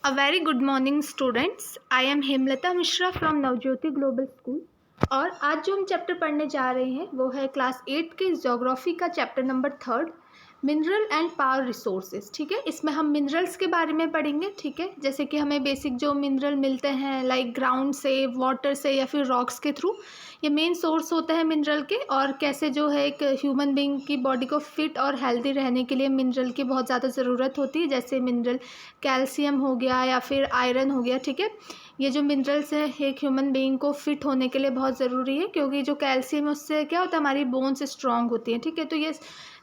A very good morning students. I am Hemlata Mishra from Navjyoti global school. और आज जो हम चैप्टर पढ़ने जा रहे हैं वो है क्लास 8 के ज्योग्राफी का chapter number 3 mineral and power resources. ठीक है, इसमें हम मिनरल्स के बारे में पढ़ेंगे। ठीक है, जैसे कि हमें बेसिक जो मिनरल मिलते हैं लाइक ग्राउंड से, वाटर से या फिर रॉक्स के थ्रू, ये मेन सोर्स होते हैं मिनरल के। और कैसे जो है एक ह्यूमन बीइंग की बॉडी को फिट और हेल्दी रहने के लिए मिनरल की बहुत ज़्यादा ज़रूरत होती है। जैसे मिनरल कैल्शियम हो गया या फिर आयरन हो गया। ठीक है, ये जो मिनरल्स हैं एक ह्यूमन बीइंग को फिट होने के लिए बहुत ज़रूरी है, क्योंकि जो कैल्शियम है उससे क्या होता है, हमारी बोन्स स्ट्रॉन्ग होती हैं। ठीक है, तो ये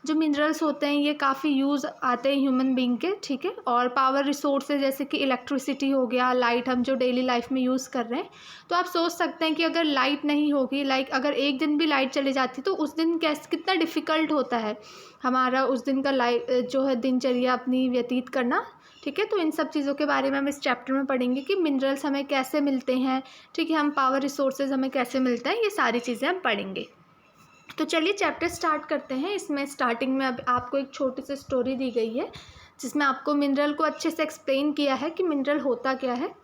जो मिनरल्स होते हैं ये काफ़ी यूज़ आते हैं ह्यूमन बीइंग के। ठीक है, और पावर रिसोर्सेज जैसे कि इलेक्ट्रिसिटी हो गया, लाइट हम जो डेली लाइफ में यूज़ कर रहे हैं। तो आप सोच सकते हैं कि अगर लाइट नहीं होगी, लाइक अगर एक दिन भी लाइट चली जाती तो उस दिन कितना डिफ़िकल्ट होता है हमारा उस दिन का जो है दिनचर्या अपनी व्यतीत करना। ठीक है, तो इन सब चीज़ों के बारे में हम इस चैप्टर में पढ़ेंगे कि मिनरल्स हमें कैसे मिलते हैं। ठीक है, हम पावर रिसोर्सेज हमें कैसे मिलता है, ये सारी चीज़ें हम पढ़ेंगे। तो चलिए चैप्टर स्टार्ट करते हैं। इसमें स्टार्टिंग में अब आपको एक छोटी सी स्टोरी दी गई है जिसमें आपको मिनरल को अच्छे से एक्सप्लेन किया है कि मिनरल होता क्या है।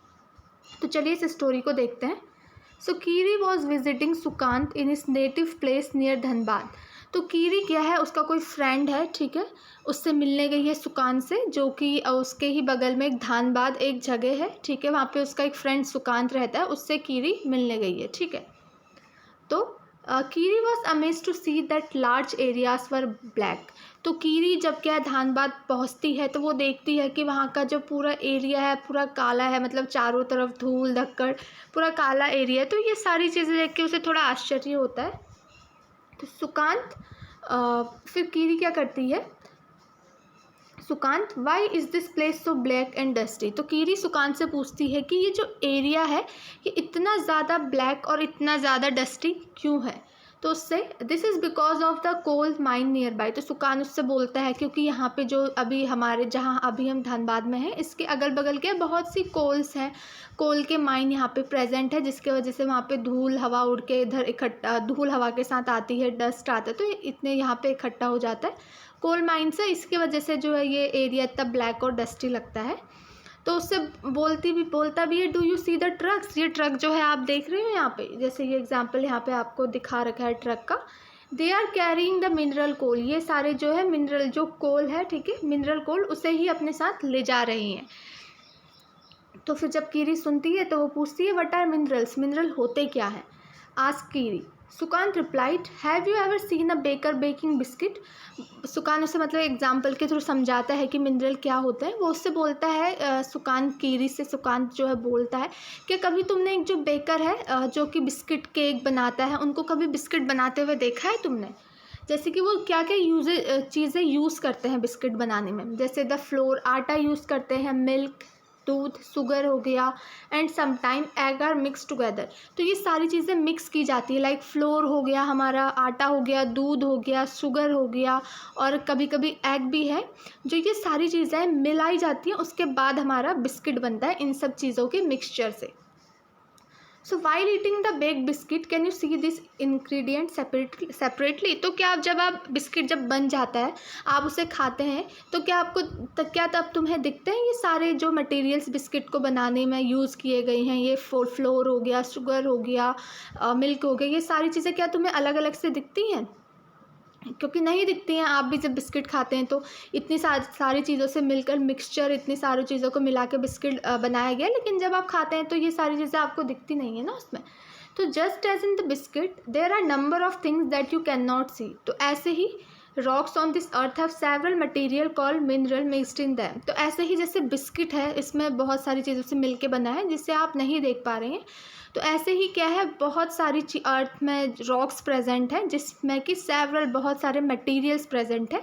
तो चलिए इस स्टोरी को देखते हैं। So Kiri was visiting Sukant in his native place near Dhanbad. तो कीरी क्या है, उसका कोई फ्रेंड है। ठीक है, उससे मिलने गई है सुकांत से, जो कि उसके ही बगल में एक धनबाद एक जगह है। ठीक है, वहाँ पे उसका एक फ्रेंड सुकांत रहता है, उससे कीरी मिलने गई है। ठीक है, तो Kiri was amazed to see that large areas were black. तो कीरी जब क्या है धनबाद पहुंचती है तो वो देखती है कि वहाँ का जो पूरा एरिया है पूरा काला है, मतलब चारों तरफ धूल धक्कड़ पूरा काला एरिया है। तो ये सारी चीज़ें देख के उसे थोड़ा आश्चर्य होता है। तो सुकांत फिर कीरी क्या करती है, Sukant why is this place so black and dusty. तो कीरी सुकांत से पूछती है कि ये जो एरिया है ये इतना ज़्यादा ब्लैक और इतना ज़्यादा डस्टी क्यों है। तो उससे this is because of the coal mine nearby. तो सुकांत उससे बोलता है क्योंकि यहाँ पे जो अभी हमारे जहाँ अभी हम धनबाद में हैं इसके अगल बगल के बहुत सी कोल्स हैं, कोल के माइन यहाँ पे प्रेजेंट है, जिसके वजह से वहाँ पे धूल हवा उड़ के इधर इकट्ठा, धूल हवा के साथ आती है, डस्ट आता है, तो इतने यहाँ पे इकट्ठा हो जाता है कोल माइन से। इसकी वजह से जो है ये एरिया इतना ब्लैक और डस्टी लगता है। तो उससे बोलता भी है, do you see the trucks. ये ट्रक जो है आप देख रहे हो यहाँ पे, जैसे ये एग्जांपल यहाँ पे आपको दिखा रखा है ट्रक का। They are carrying the mineral coal. ये सारे जो है मिनरल जो कोल है, ठीक है, मिनरल कोल उसे ही अपने साथ ले जा रही हैं। तो फिर जब कीरी सुनती है तो वो पूछती है, व्हाट आर मिनरल्स, मिनरल होते क्या हैं। Ask Kiri. Sukant replied, have you ever seen a baker baking biscuit. Sukant उसे मतलब एग्जाम्पल के थ्रू समझाता है कि मिनरल क्या होता है। वो उससे बोलता है सुकांत कीरी से सुकांत जो है बोलता है कि कभी तुमने एक जो बेकर है जो कि बिस्किट केक बनाता है, उनको कभी बिस्किट बनाते हुए देखा है तुमने। जैसे कि वो क्या क्या चीज़ें यूज़ करते हैं बिस्किट बनाने में, जैसे द फ्लोर आटा यूज़ करते हैं, मिल्क दूध शुगर हो गया, and sometime egg are mix together. तो ये सारी चीज़ें मिक्स की जाती है, लाइक फ्लोर हो गया, हमारा आटा हो गया, दूध हो गया, शुगर हो गया, और कभी कभी एग भी है। जो ये सारी चीज़ें मिलाई जाती हैं उसके बाद हमारा बिस्किट बनता है इन सब चीज़ों के मिक्सचर से। So while eating the baked biscuit can you see this ingredient separately. तो क्या जब आप बिस्किट जब बन जाता है आप उसे खाते हैं तो क्या तब तुम्हें दिखते हैं ये सारे जो मटेरियल्स बिस्किट को बनाने में यूज़ किए गए हैं, ये फ्लोर हो गया, शुगर हो गया, मिल्क हो गया, ये सारी चीज़ें क्या तुम्हें अलग अलग से दिखती हैं? क्योंकि नहीं दिखती हैं। आप भी जब बिस्किट खाते हैं तो इतनी सारी चीज़ों से मिलकर मिक्सचर, इतनी सारी चीज़ों को मिला के बिस्किट बनाया गया, लेकिन जब आप खाते हैं तो ये सारी चीज़ें आपको दिखती नहीं है ना उसमें। तो just as in the biscuit there are number of things that you can not see. तो ऐसे ही rocks on this earth have several material called mineral mixed in them. तो ऐसे ही जैसे बिस्किट है इसमें बहुत सारी चीज़ों से मिल के बना है जिससे आप नहीं देख पा रहे हैं, तो ऐसे ही क्या है बहुत सारी अर्थ में रॉक्स प्रेजेंट हैं जिसमें कि सेवरल बहुत सारे मटेरियल्स प्रेजेंट हैं,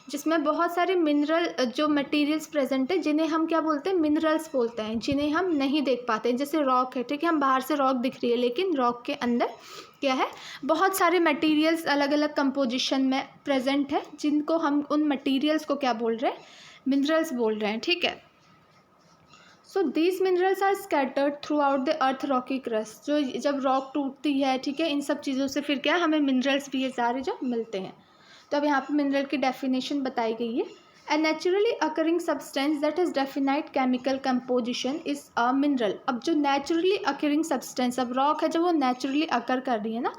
जिसमें बहुत सारे मिनरल जो मटेरियल्स प्रेजेंट है जिन्हें हम क्या बोलते हैं, मिनरल्स बोलते हैं, जिन्हें हम नहीं देख पाते हैं। जैसे रॉक है, ठीक है, हम बाहर से रॉक दिख रही है लेकिन रॉक के अंदर क्या है, बहुत सारे मटेरियल्स अलग अलग कंपोजिशन में प्रेजेंट है, जिनको हम उन मटेरियल्स को क्या बोल रहे हैं, मिनरल्स बोल रहे हैं। ठीक है, so these minerals are scattered throughout the earth rocky crust. जो जब रॉक टूटती है, ठीक है, इन सब चीज़ों से फिर क्या हमें मिनरल्स भी ये सारे जो मिलते हैं। तो अब यहाँ पे मिनरल की डेफिनेशन बताई गई है। A naturally occurring substance that has definite chemical composition is a mineral. अब जो naturally occurring substance, अब rock है जो वो naturally occur कर रही है ना,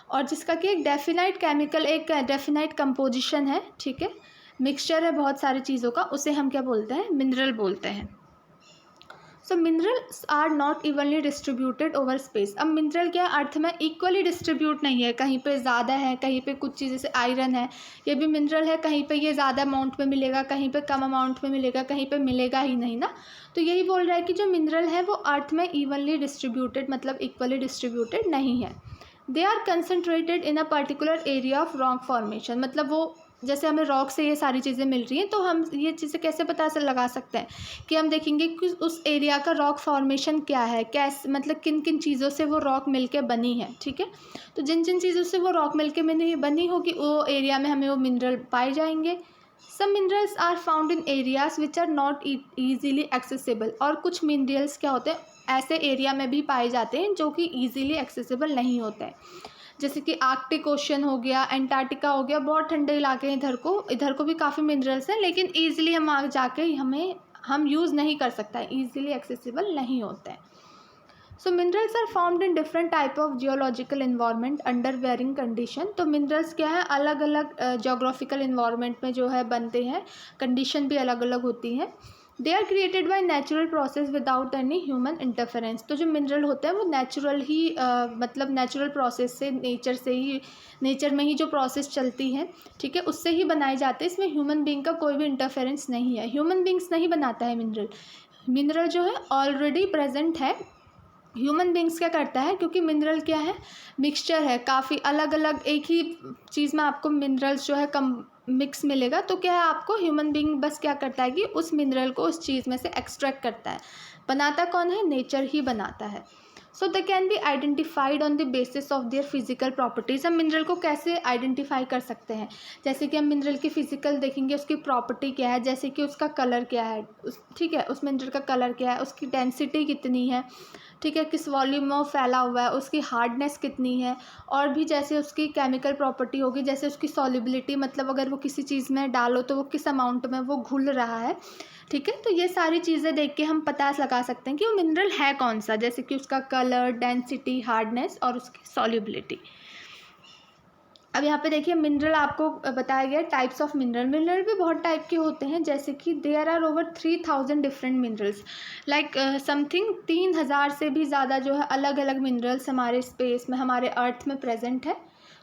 और जिसका कि एक डेफिनाइट केमिकल, एक डेफिनाइट कंपोजिशन है, ठीक है, मिक्सचर है बहुत सारी चीज़ों का, उसे हम क्या बोलते हैं, मिनरल बोलते हैं. So minerals are not evenly distributed over space. अब मिनरल क्या अर्थ में इक्वली डिस्ट्रीब्यूट नहीं है, कहीं पे ज़्यादा है, कहीं पे कुछ चीज़, जैसे आयरन है ये भी मिनरल है, कहीं पे ये ज़्यादा अमाउंट में मिलेगा, कहीं पे कम अमाउंट में मिलेगा, कहीं पे मिलेगा ही नहीं ना. तो यही बोल रहा है कि जो मिनरल है वो अर्थ में इवनली डिस्ट्रीब्यूटेड, मतलब इक्वली डिस्ट्रीब्यूटेड नहीं है. They are concentrated in a particular area of rock formation. मतलब वो जैसे हमें रॉक से ये सारी चीज़ें मिल रही हैं, तो हम ये चीज़ें कैसे पता लगा सकते हैं कि हम देखेंगे कि उस एरिया का रॉक फॉर्मेशन क्या है, कैसे, मतलब किन किन चीज़ों से वो रॉक मिलके बनी है, ठीक है. तो जिन जिन चीज़ों से वो रॉक मिलके बनी होगी वो एरिया में हमें वो मिनरल पाए जाएंगे. Some minerals are found in areas which are not easily accessible. और कुछ मिनरल्स क्या होते हैं ऐसे एरिया में भी पाए जाते हैं जो कि ईजीली एक्सेसिबल नहीं होते हैं, जैसे कि आर्कटिक ओशन हो गया, एंटार्क्टिका हो गया, बहुत ठंडे इलाके हैं. इधर को भी काफ़ी मिनरल्स हैं, लेकिन ईजिली हम आगे जाके हम यूज़ नहीं कर सकते हैं, ईजिली एक्सेसिबल नहीं होते हैं. So minerals are found in different type of geological environment under varying condition. तो मिनरल्स क्या है, अलग अलग जियोग्राफिकल इन्वायरमेंट में जो है बनते हैं, कंडीशन भी अलग अलग होती हैं. They are created by natural process without any human interference. तो जो मिनरल होते हैं वो नेचुरल ही मतलब नेचुरल प्रोसेस से, नेचर में ही जो प्रोसेस चलती है, ठीक है, उससे ही बनाए जाते हैं. इसमें ह्यूमन बीइंग का कोई भी इंटरफेरेंस नहीं है. ह्यूमन बीइंग्स नहीं बनाता है मिनरल जो है ऑलरेडी प्रेजेंट है. ह्यूमन बींग्स क्या करता है, क्योंकि मिनरल क्या है, मिक्सचर है, काफ़ी अलग अलग एक ही चीज़ में आपको मिनरल्स जो है कम मिक्स मिलेगा. तो क्या है, आपको ह्यूमन बींग बस क्या करता है कि उस मिनरल को उस चीज़ में से एक्सट्रैक्ट करता है. बनाता कौन है, नेचर ही बनाता है. So they can be identified on the basis of their physical properties. हम मिनरल को कैसे आइडेंटिफाई कर सकते हैं, जैसे कि हम मिनरल की फिजिकल देखेंगे, उसकी प्रॉपर्टी क्या है, जैसे कि उसका कलर क्या है, ठीक है, उस मिनरल का कलर क्या है, उसकी डेंसिटी कितनी है, ठीक है, किस वॉल्यूम में वो फैला हुआ है, उसकी हार्डनेस कितनी है, और भी जैसे उसकी केमिकल प्रॉपर्टी होगी, जैसे उसकी सॉल्युबिलिटी, मतलब अगर वो किसी चीज़ में डालो तो वो किस अमाउंट में वो घुल रहा है, ठीक है. तो ये सारी चीज़ें देख के हम पता लगा सकते हैं कि वो मिनरल है कौन सा, जैसे कि उसका कलर, डेंसिटी, हार्डनेस और उसकी सॉल्युबिलिटी. अब यहाँ पे देखिए मिनरल आपको बताया गया टाइप्स ऑफ मिनरल भी बहुत टाइप के होते हैं, जैसे कि there are over 3000 different minerals, like something 3000 से भी ज़्यादा जो है अलग अलग मिनरल्स हमारे स्पेस में, हमारे अर्थ में प्रेजेंट है.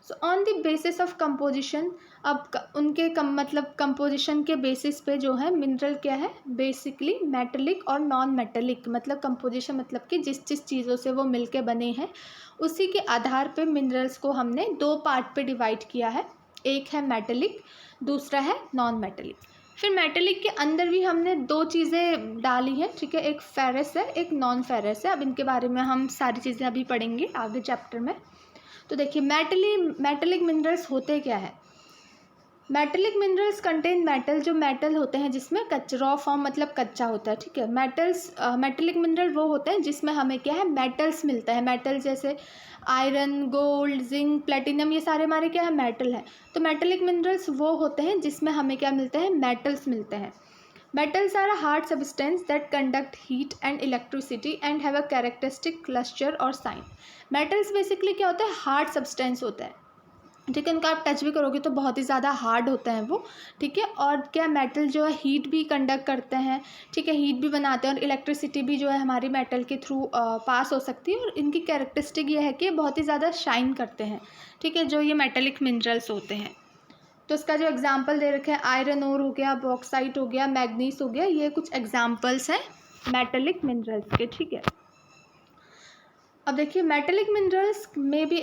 So on the basis of composition, अब उनके मतलब कंपोजिशन के बेसिस पे जो है मिनरल क्या है, बेसिकली मेटेलिक और नॉन मेटेलिक. मतलब कंपोजिशन मतलब कि जिस जिस चीज़ों से वो मिलके बने हैं उसी के आधार पे मिनरल्स को हमने दो पार्ट पे डिवाइड किया है. एक है मेटेलिक, दूसरा है नॉन मेटेलिक. फिर मेटेलिक के अंदर भी हमने दो चीज़ें डाली हैं, ठीक है, एक फेरस है, एक नॉन फेरस है. अब इनके बारे में हम सारी चीज़ें अभी पढ़ेंगे आगे चैप्टर में. तो देखिए मेटेलिक मिनरल्स होते क्या है. मेटेलिक मिनरल्स कंटेन मेटल, जो मेटल होते हैं जिसमें रॉ फॉर्म मतलब कच्चा होता है, ठीक है. मेटेलिक मिनरल वो होते हैं जिसमें हमें क्या है, मेटल्स मिलता है. मेटल जैसे आयरन, गोल्ड, जिंक, प्लेटिनम, ये सारे हमारे क्या है, मेटल है. तो मेटेलिक मिनरल्स वो होते हैं जिसमें हमें क्या मिलते हैं, मेटल्स मिलते हैं. Metals are a hard substance that conduct heat and electricity and have a characteristic cluster or sign. Metals basically क्या होता है, हार्ड सब्सटेंस होता है, ठीक है. उनका आप टच भी करोगे तो बहुत ही ज़्यादा हार्ड होता है वो, ठीक है. और क्या मेटल जो है हीट भी कंडक्ट करते हैं, ठीक है, हीट भी बनाते हैं, और इलेक्ट्रिसिटी भी जो है हमारी मेटल के थ्रू पास हो सकती है. और इनकी कैरेक्टरिस्टिक ये है कि बहुत ही ज़्यादा शाइन करते हैं, ठीक है, जो ये मेटेलिक मिनरल्स होते हैं. तो इसका जो एग्जाम्पल दे रखे हैं, आयरन ओर हो गया, बॉक्साइट हो गया, मैग्नीस हो गया, ये कुछ एग्जाम्पल्स हैं मेटेलिक मिनरल्स के, ठीक है. अब देखिए मेटेलिक मिनरल्स में भी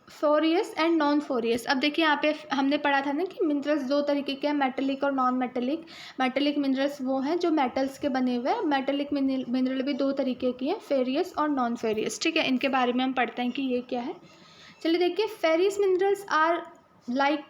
फोरियस एंड नॉन फोरियस. अब देखिए यहाँ पे हमने पढ़ा था ना कि मिनरल्स दो तरीके के हैं, मेटेलिक और नॉन मेटेलिक. मेटेलिक मिनरल्स वो हैं जो मेटल्स के बने हुए हैं. मेटेलिक मिनरल भी दो तरीके की हैं, फेरियस और नॉन फेरियस, ठीक है. इनके बारे में हम पढ़ते हैं कि ये क्या है. चलिए देखिए, ferrous minerals are like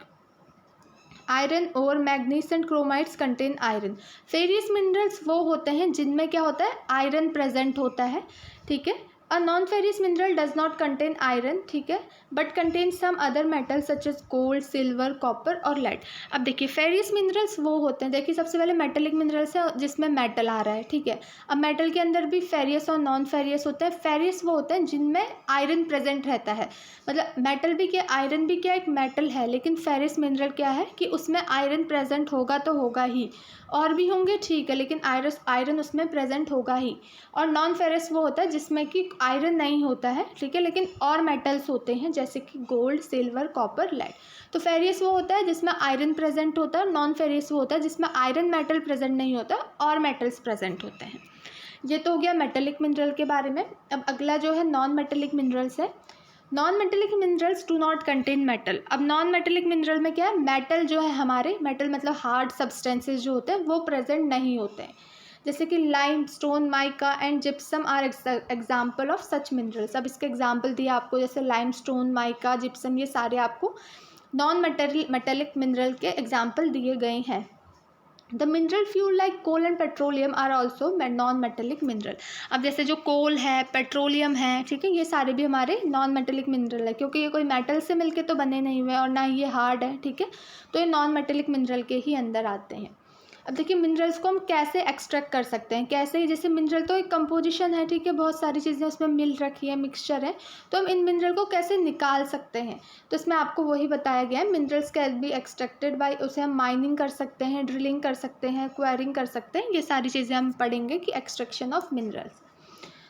iron और manganese and chromites contain iron. Ferrous minerals वो होते हैं जिनमें क्या होता है, आयरन प्रेजेंट होता है, ठीक है. A non ferrous mineral does not contain iron, ठीक है, but contain some other metal such as gold, silver, copper और लेड। अब देखिए फेरियस मिनरल्स वो होते हैं, देखिए सबसे पहले मेटेलिक मिनरल्स है जिसमें मेटल आ रहा है, ठीक है। अब मेटल के अंदर भी फेरियस और नॉन फेरियस होते हैं। फेरियस वो होते हैं जिनमें आयरन प्रेजेंट रहता है, मतलब मेटल भी क्या, आयरन भी क्या एक मेटल है, लेकिन फेरियस मिनरल क्या है कि उसमें आयरन प्रेजेंट होगा तो होगा ही, और भी होंगे ठीक है, लेकिन आयरन उसमें प्रेजेंट होगा ही। और नॉन फेरस वो होता है जिसमें कि आयरन नहीं होता है, ठीक है, लेकिन और मेटल्स होते हैं जैसे कि गोल्ड, सिल्वर, कॉपर, लेड। तो फेरियस वो होता है जिसमें आयरन प्रेजेंट होता है, नॉन फेरियस वो होता है जिसमें आयरन मेटल प्रेजेंट नहीं होता और मेटल्स प्रेजेंट होते हैं। ये तो हो गया मेटेलिक मिनरल के बारे में। अब अगला जो है नॉन मेटेलिक मिनरल्स है। Non metallic minerals do not contain metal. अब नॉन मेटेलिक मिनरल में क्या है, मेटल जो है हमारे, मेटल मतलब हार्ड सब्सटेंसेज जो होते हैं वो प्रेजेंट नहीं होते हैं, जैसे कि limestone, mica and gypsum are example of such minerals. अब इसके एग्जाम्पल दिया आपको, जैसे लाइम स्टोन, माइका, जिप्सम, ये सारे आपको नॉन मेटेलिक मिनरल के एग्जाम्पल दिए गए हैं। The mineral fuel like coal and petroleum are also non metallic mineral. अब जैसे जो कोल है, पेट्रोलियम है, ठीक है, ये सारे भी हमारे नॉन मेटेलिक मिनरल है, क्योंकि ये कोई मेटल से मिलके तो बने नहीं हुए और ना ही ये हार्ड है, ठीक है, तो ये नॉन मेटेलिक मिनरल के ही अंदर आते हैं। अब देखिए मिनरल्स को हम कैसे एक्सट्रैक्ट कर सकते हैं, कैसे, जैसे मिनरल तो एक कंपोजिशन है, ठीक है, बहुत सारी चीज़ें उसमें मिल रखी है, मिक्सचर है, तो हम इन मिनरल को कैसे निकाल सकते हैं, तो इसमें आपको वही बताया गया है, minerals can be extracted bye, उसे हम माइनिंग कर सकते हैं, ड्रिलिंग कर सकते हैं, क्वेरिंग कर सकते हैं, ये सारी चीज़ें हम पढ़ेंगे कि एक्सट्रैक्शन ऑफ मिनरल्स।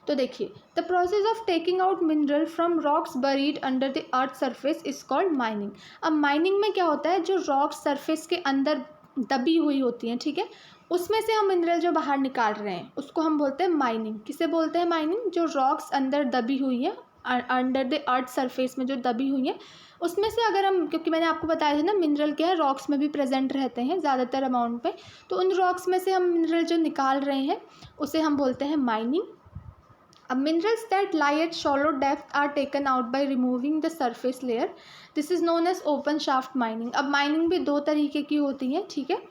तो देखिए the process of taking out mineral from rocks buried under the earth surface is called mining. अब माइनिंग में क्या होता है, जो रॉक्स सरफेस के अंदर दबी हुई होती हैं, ठीक है, उसमें से हम मिनरल जो बाहर निकाल रहे हैं उसको हम बोलते हैं माइनिंग। किसे बोलते हैं माइनिंग, जो रॉक्स अंदर दबी हुई है, अंडर द अर्थ सरफेस में जो दबी हुई है, उसमें से अगर हम, क्योंकि मैंने आपको बताया था ना मिनरल क्या है, रॉक्स में भी प्रेजेंट रहते हैं ज़्यादातर अमाउंट पे, तो उन रॉक्स में से हम मिनरल जो निकाल रहे हैं उसे हम बोलते हैं माइनिंग। अब minerals that lie at shallow depth are taken out by removing the surface layer. This is known as open shaft mining. अब mining भी दो तरीके की होती है, ठीक है,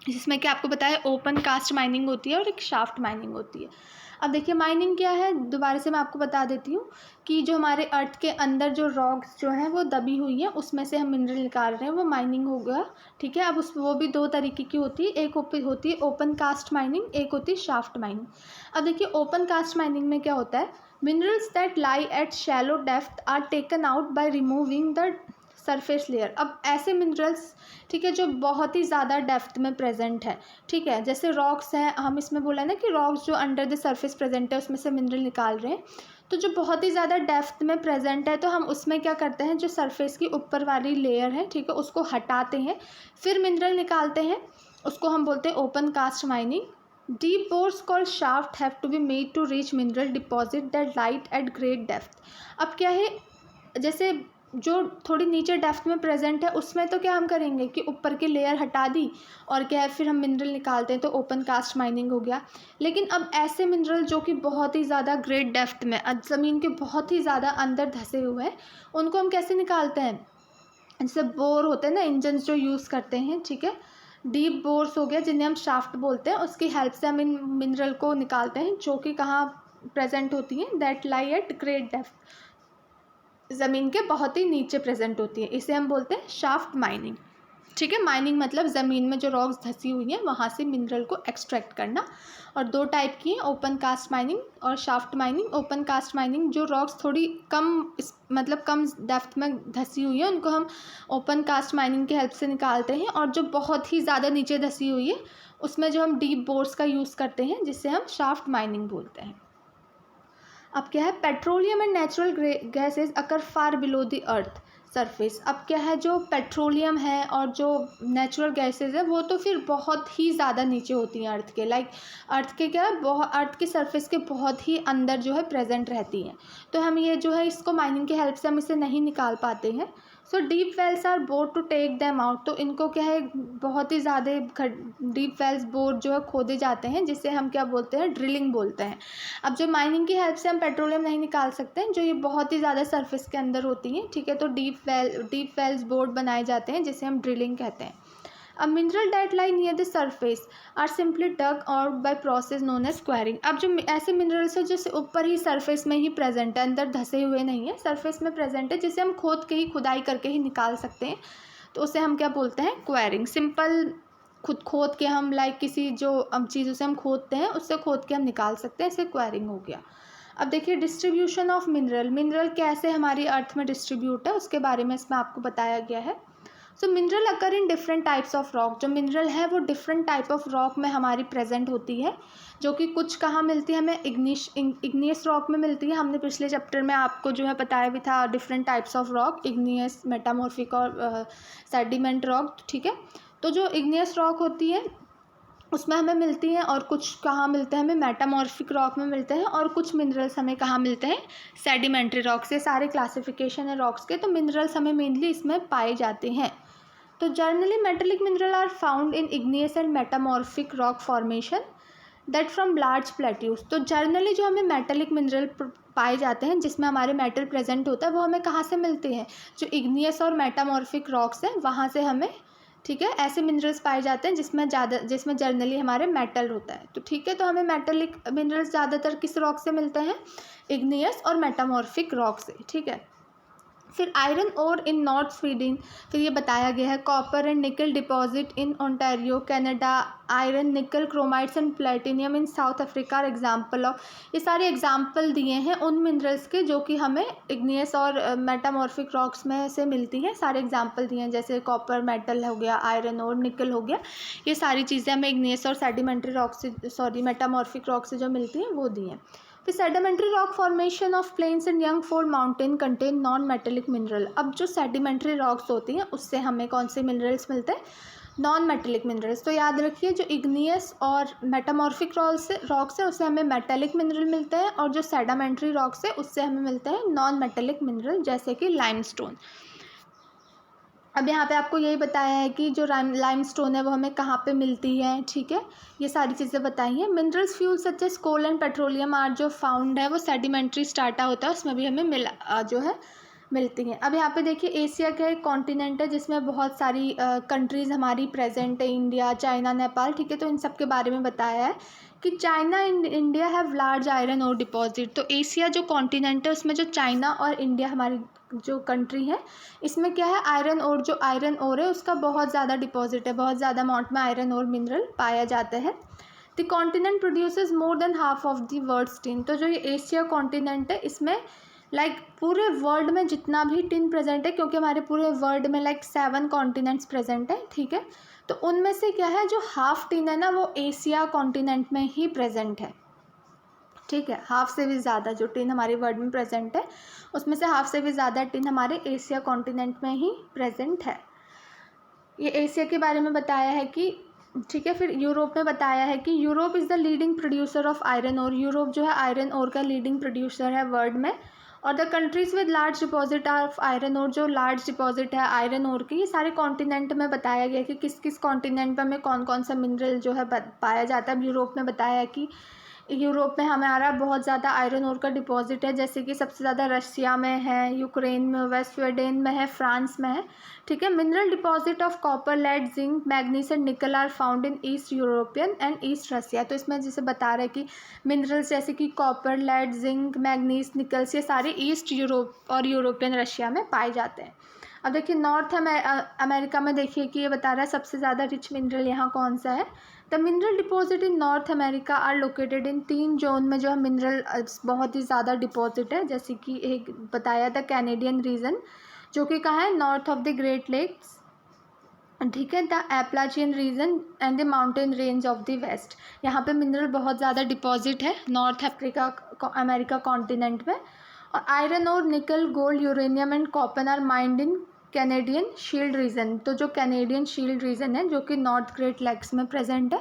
जिसमें कि आपको बताया ओपन कास्ट माइनिंग होती है और एक शाफ्ट माइनिंग होती है। अब देखिए माइनिंग क्या है, दोबारा से मैं आपको बता देती हूँ कि जो हमारे अर्थ के अंदर जो रॉक्स जो हैं वो दबी हुई हैं, उसमें से हम मिनरल निकाल रहे हैं, वो माइनिंग हो गया, ठीक है। अब वो भी दो तरीके की होती है, एक होती है ओपन कास्ट माइनिंग, एक होती है शाफ्ट माइनिंग। अब देखिए ओपन कास्ट माइनिंग में क्या होता है, minerals that lie at shallow depth are taken out by removing the surface layer. अब ऐसे मिनरल्स, ठीक है, जो बहुत ही ज़्यादा डेप्थ में प्रेजेंट है, ठीक है, जैसे रॉक्स हैं, हम इसमें बोला ना कि रॉक्स जो अंडर द सरफेस प्रेजेंट है उसमें से मिनरल निकाल रहे हैं, तो जो बहुत ही ज़्यादा डेप्थ में प्रेजेंट है तो हम उसमें क्या करते हैं, जो सरफेस की ऊपर वाली लेयर है, ठीक है, उसको हटाते हैं, फिर मिनरल निकालते हैं, उसको हम बोलते हैं open cast mining. Deep bores called shaft have to be made to reach mineral deposit that light at great depth. अब क्या है, जैसे जो थोड़ी नीचे डेप्थ में प्रेजेंट है उसमें तो क्या हम करेंगे कि ऊपर की लेयर हटा दी और क्या है फिर हम मिनरल निकालते हैं, तो ओपन कास्ट माइनिंग हो गया। लेकिन अब ऐसे मिनरल जो कि बहुत ही ज़्यादा ग्रेट डेप्थ में ज़मीन के बहुत ही ज़्यादा अंदर धंसे हुए हैं, उनको हम कैसे निकालते हैं, जैसे बोर होते हैं ना, इंजन जो यूज़ करते हैं, ठीक है, डीप बोर्स हो गया जिन्हें हम शाफ्ट बोलते हैं, उसकी हेल्प से हम इन मिनरल को निकालते हैं जो कि कहाँ प्रेजेंट होती हैं, that lie eight great depth, ज़मीन के बहुत ही नीचे प्रेजेंट होती है, इसे हम बोलते हैं शाफ्ट माइनिंग, ठीक है। माइनिंग मतलब ज़मीन में जो रॉक्स धंसी हुई हैं वहाँ से मिनरल को एक्सट्रैक्ट करना। और दो टाइप की हैं, ओपन कास्ट माइनिंग और shaft mining. Open cast mining जो रॉक्स थोड़ी कम मतलब कम डेप्थ में धंसी हुई है उनको हम ओपन कास्ट माइनिंग की हेल्प से निकालते हैं, और जो बहुत ही ज़्यादा नीचे धंसी हुई है उसमें जो हम डीप बोर्स का यूज़ करते हैं जिससे हम शाफ्ट माइनिंग बोलते हैं। अब क्या है, petroleum and natural gases occur far below the earth surface. अब क्या है, जो पेट्रोलियम है और जो नेचुरल गैसेज है वो तो फिर बहुत ही ज़्यादा नीचे होती हैं अर्थ के, लाइक अर्थ के क्या है, बहुत अर्थ की सरफेस के बहुत ही अंदर जो है प्रेजेंट रहती हैं, तो हम ये जो है इसको माइनिंग की हेल्प से हम इसे नहीं निकाल पाते हैं। So deep wells are bore to take them out, तो इनको क्या है बहुत ही ज़्यादा डीप वेल्स बोर जो है खोदे जाते हैं, जिसे हम क्या बोलते हैं, ड्रिलिंग बोलते हैं। अब जो माइनिंग की हेल्प से हम पेट्रोलियम नहीं निकाल सकते हैं, जो ये बहुत ही ज़्यादा सरफेस के अंदर होती हैं, ठीक है, तो डीप वेल्स बोर्ड बनाए जाते हैं जिसे हम ड्रिलिंग कहते हैं। A mineral that lie near the surface are simply dug out by process known as quarrying. अब जो ऐसे मिनरल्स है जो ऊपर ही सरफेस में ही प्रेजेंट है, अंदर धसे हुए नहीं है, सरफेस में प्रेजेंट है, जिसे हम खोद के ही खुदाई करके ही निकाल सकते हैं, तो उसे हम क्या बोलते हैं? क्वेरिंग. सिंपल खोद के हम लाइक किसी जो चीज़ों से हम खोदते हैं उससे खोद के हम निकाल सकते हैं, इसे क्वेरिंग हो गया. अब देखिए डिस्ट्रीब्यूशन ऑफ मिनरल कैसे हमारी अर्थ में डिस्ट्रीब्यूट है उसके बारे में इसमें आपको बताया गया है. So mineral occur in different types of rock. जो मिनरल है वो डिफरेंट टाइप ऑफ रॉक में हमारी प्रेजेंट होती है, जो कि कुछ कहाँ मिलती है हमें? इग्नियस रॉक में मिलती है. हमने पिछले चैप्टर में आपको जो है बताया भी था different types of rock, igneous, metamorphic और सेडिमेंट रॉक. ठीक है, तो जो इग्नियस रॉक होती है उसमें हमें मिलती हैं, और कुछ कहाँ मिलते हैं हमें? मेटामॉर्फिक रॉक में मिलते हैं, और कुछ मिनरल्स हमें कहाँ मिलते हैं? सेडिमेंट्री रॉक से. सारे क्लासिफिकेशन है रॉक्स के, तो मिनरल्स हमें मेनली इसमें पाए जाते हैं. तो generally metallic mineral are found in igneous and metamorphic rock formation that from large plateaus. तो जर्नली जो हमें मेटेलिक मिनरल पाए जाते हैं जिसमें हमारे मेटल प्रेजेंट होता है वो हमें कहाँ से मिलते हैं? जो इग्नियस और मेटामॉर्फिक रॉक्स हैं वहाँ से हमें, ठीक है, ऐसे मिनरल्स पाए जाते हैं जिसमें जर्नली हमारे मेटल होता है. तो ठीक है, तो हमें मेटेलिक मिनरल्स ज़्यादातर किस रॉक से मिलते हैं? इग्नियस और मेटामॉर्फिक रॉक से. ठीक है, फिर iron ore in north Sweden. फिर ये बताया गया है copper and nickel deposit in Ontario Canada, iron, nickel, chromites and platinum in South Africa are example of. ये सारे एग्जाम्पल दिए हैं उन मिनरल्स के जो कि हमें इग्नियस और मेटामॉर्फिक रॉक्स में से मिलती हैं. सारे एग्जाम्पल दिए हैं, जैसे कॉपर मेटल हो गया, आयरन और निकल हो गया. ये सारी चीज़ें हमें इग्नियस और सेडिमेंट्री रॉक से मेटामॉर्फिक रॉक से जो मिलती हैं वो दी हैं. फिर sedimentary rock formation of plains and young fold mountain contain non metallic mineral. अब जो सेडिमेंट्री रॉक्स होती हैं उससे हमें कौन से मिनरल्स मिलते हैं? Non metallic minerals. तो याद रखिए जो इग्नियस और मेटामॉर्फिक रॉक्स है उससे हमें मेटेलिक मिनरल मिलते हैं, और जो सेडिमेंट्री रॉक्स है उससे हमें मिलते हैं नॉन मेटेलिक मिनरल, जैसे कि लाइमस्टोन. अब यहाँ पे आपको यही बताया है कि जो लाइमस्टोन है वो हमें कहाँ पे मिलती है. ठीक है, ये सारी चीज़ें बताई हैं. Minerals fuel such as coal and petroleum are जो फाउंड है वो सेडिमेंट्री स्टार्टा होता है, उसमें भी हमें जो है मिलती हैं. अब यहाँ पे देखिए एशिया का एक कॉन्टिनेंट है जिसमें बहुत सारी कंट्रीज़ हमारी प्रेजेंट है, इंडिया, चाइना, नेपाल. ठीक है, तो इन सब के बारे में बताया है कि China and India have large iron ore deposit. तो एशिया जो कॉन्टिनेंट है उसमें जो चाइना और इंडिया हमारी जो कंट्री है इसमें क्या है? आयरन ओर, जो आयरन ओर है उसका बहुत ज़्यादा डिपॉजिट है, बहुत ज़्यादा अमाउंट में आयरन ओर मिनरल पाया जाता है. The continent produces more than half of the world's tin. तो जो ये एशिया कॉन्टिनेंट है इसमें पूरे वर्ल्ड में जितना भी टिन प्रेजेंट है, क्योंकि हमारे पूरे वर्ल्ड में 7 कॉन्टिनेंट्स प्रेजेंट है. ठीक है, तो उनमें से क्या है जो हाफ टिन है ना वो एशिया कॉन्टिनेंट में ही प्रेजेंट है. ठीक है, हाफ से भी ज़्यादा जो टिन हमारे वर्ल्ड में प्रेजेंट है उसमें से हाफ से भी ज़्यादा टिन हमारे एशिया कॉन्टिनेंट में ही प्रेजेंट है. ये एशिया के बारे में बताया है कि, ठीक है, फिर यूरोप में बताया है कि Europe is the leading producer of iron ore. Europe जो है आयरन ओर का लीडिंग प्रोड्यूसर है वर्ल्ड में. और the countries with large deposit of iron ore, जो लार्ज डिपॉजिट है आयरन ओर की, ये सारे कॉन्टिनेंट में बताया गया कि किस किस कॉन्टिनेंट में कौन कौन सा मिनरल जो है पाया जाता है. अब यूरोप में बताया है कि यूरोप में हमारा बहुत ज़्यादा आयरन ओर का डिपॉजिट है, जैसे कि सबसे ज़्यादा रशिया में है, यूक्रेन में है, स्वीडन में है, फ्रांस में है. ठीक है, mineral deposit of copper, lead, zinc, manganese and nickel are found in East European and East Russia. तो इसमें जैसे बता रहे हैं कि मिनरल्स जैसे कि copper, lead, zinc, manganese, nickels ये सारे ईस्ट यूरोप और यूरोपियन रशिया में पाए जाते हैं. अब देखिए नॉर्थ अमेरिका में देखिए कि ये बता रहा है सबसे ज़्यादा रिच मिनरल यहाँ कौन सा है. The mineral deposit in North America are located in 3 zone में जो है मिनरल बहुत ही ज़्यादा डिपॉजिट है, जैसे कि एक बताया था कैनेडियन रीजन जो कि कहाँ है? North of the Great Lakes. ठीक है, the Appalachian region and the mountain range of the west. यहाँ पे मिनरल बहुत ज़्यादा डिपॉजिट है नॉर्थ अमेरिका कॉन्टिनेंट में. और आयरन और nickel, gold, uranium and copper are mined in Canadian shield region. तो जो कैनेडियन शील्ड रीजन है जो कि नॉर्थ ग्रेट लेक्स में प्रेजेंट है,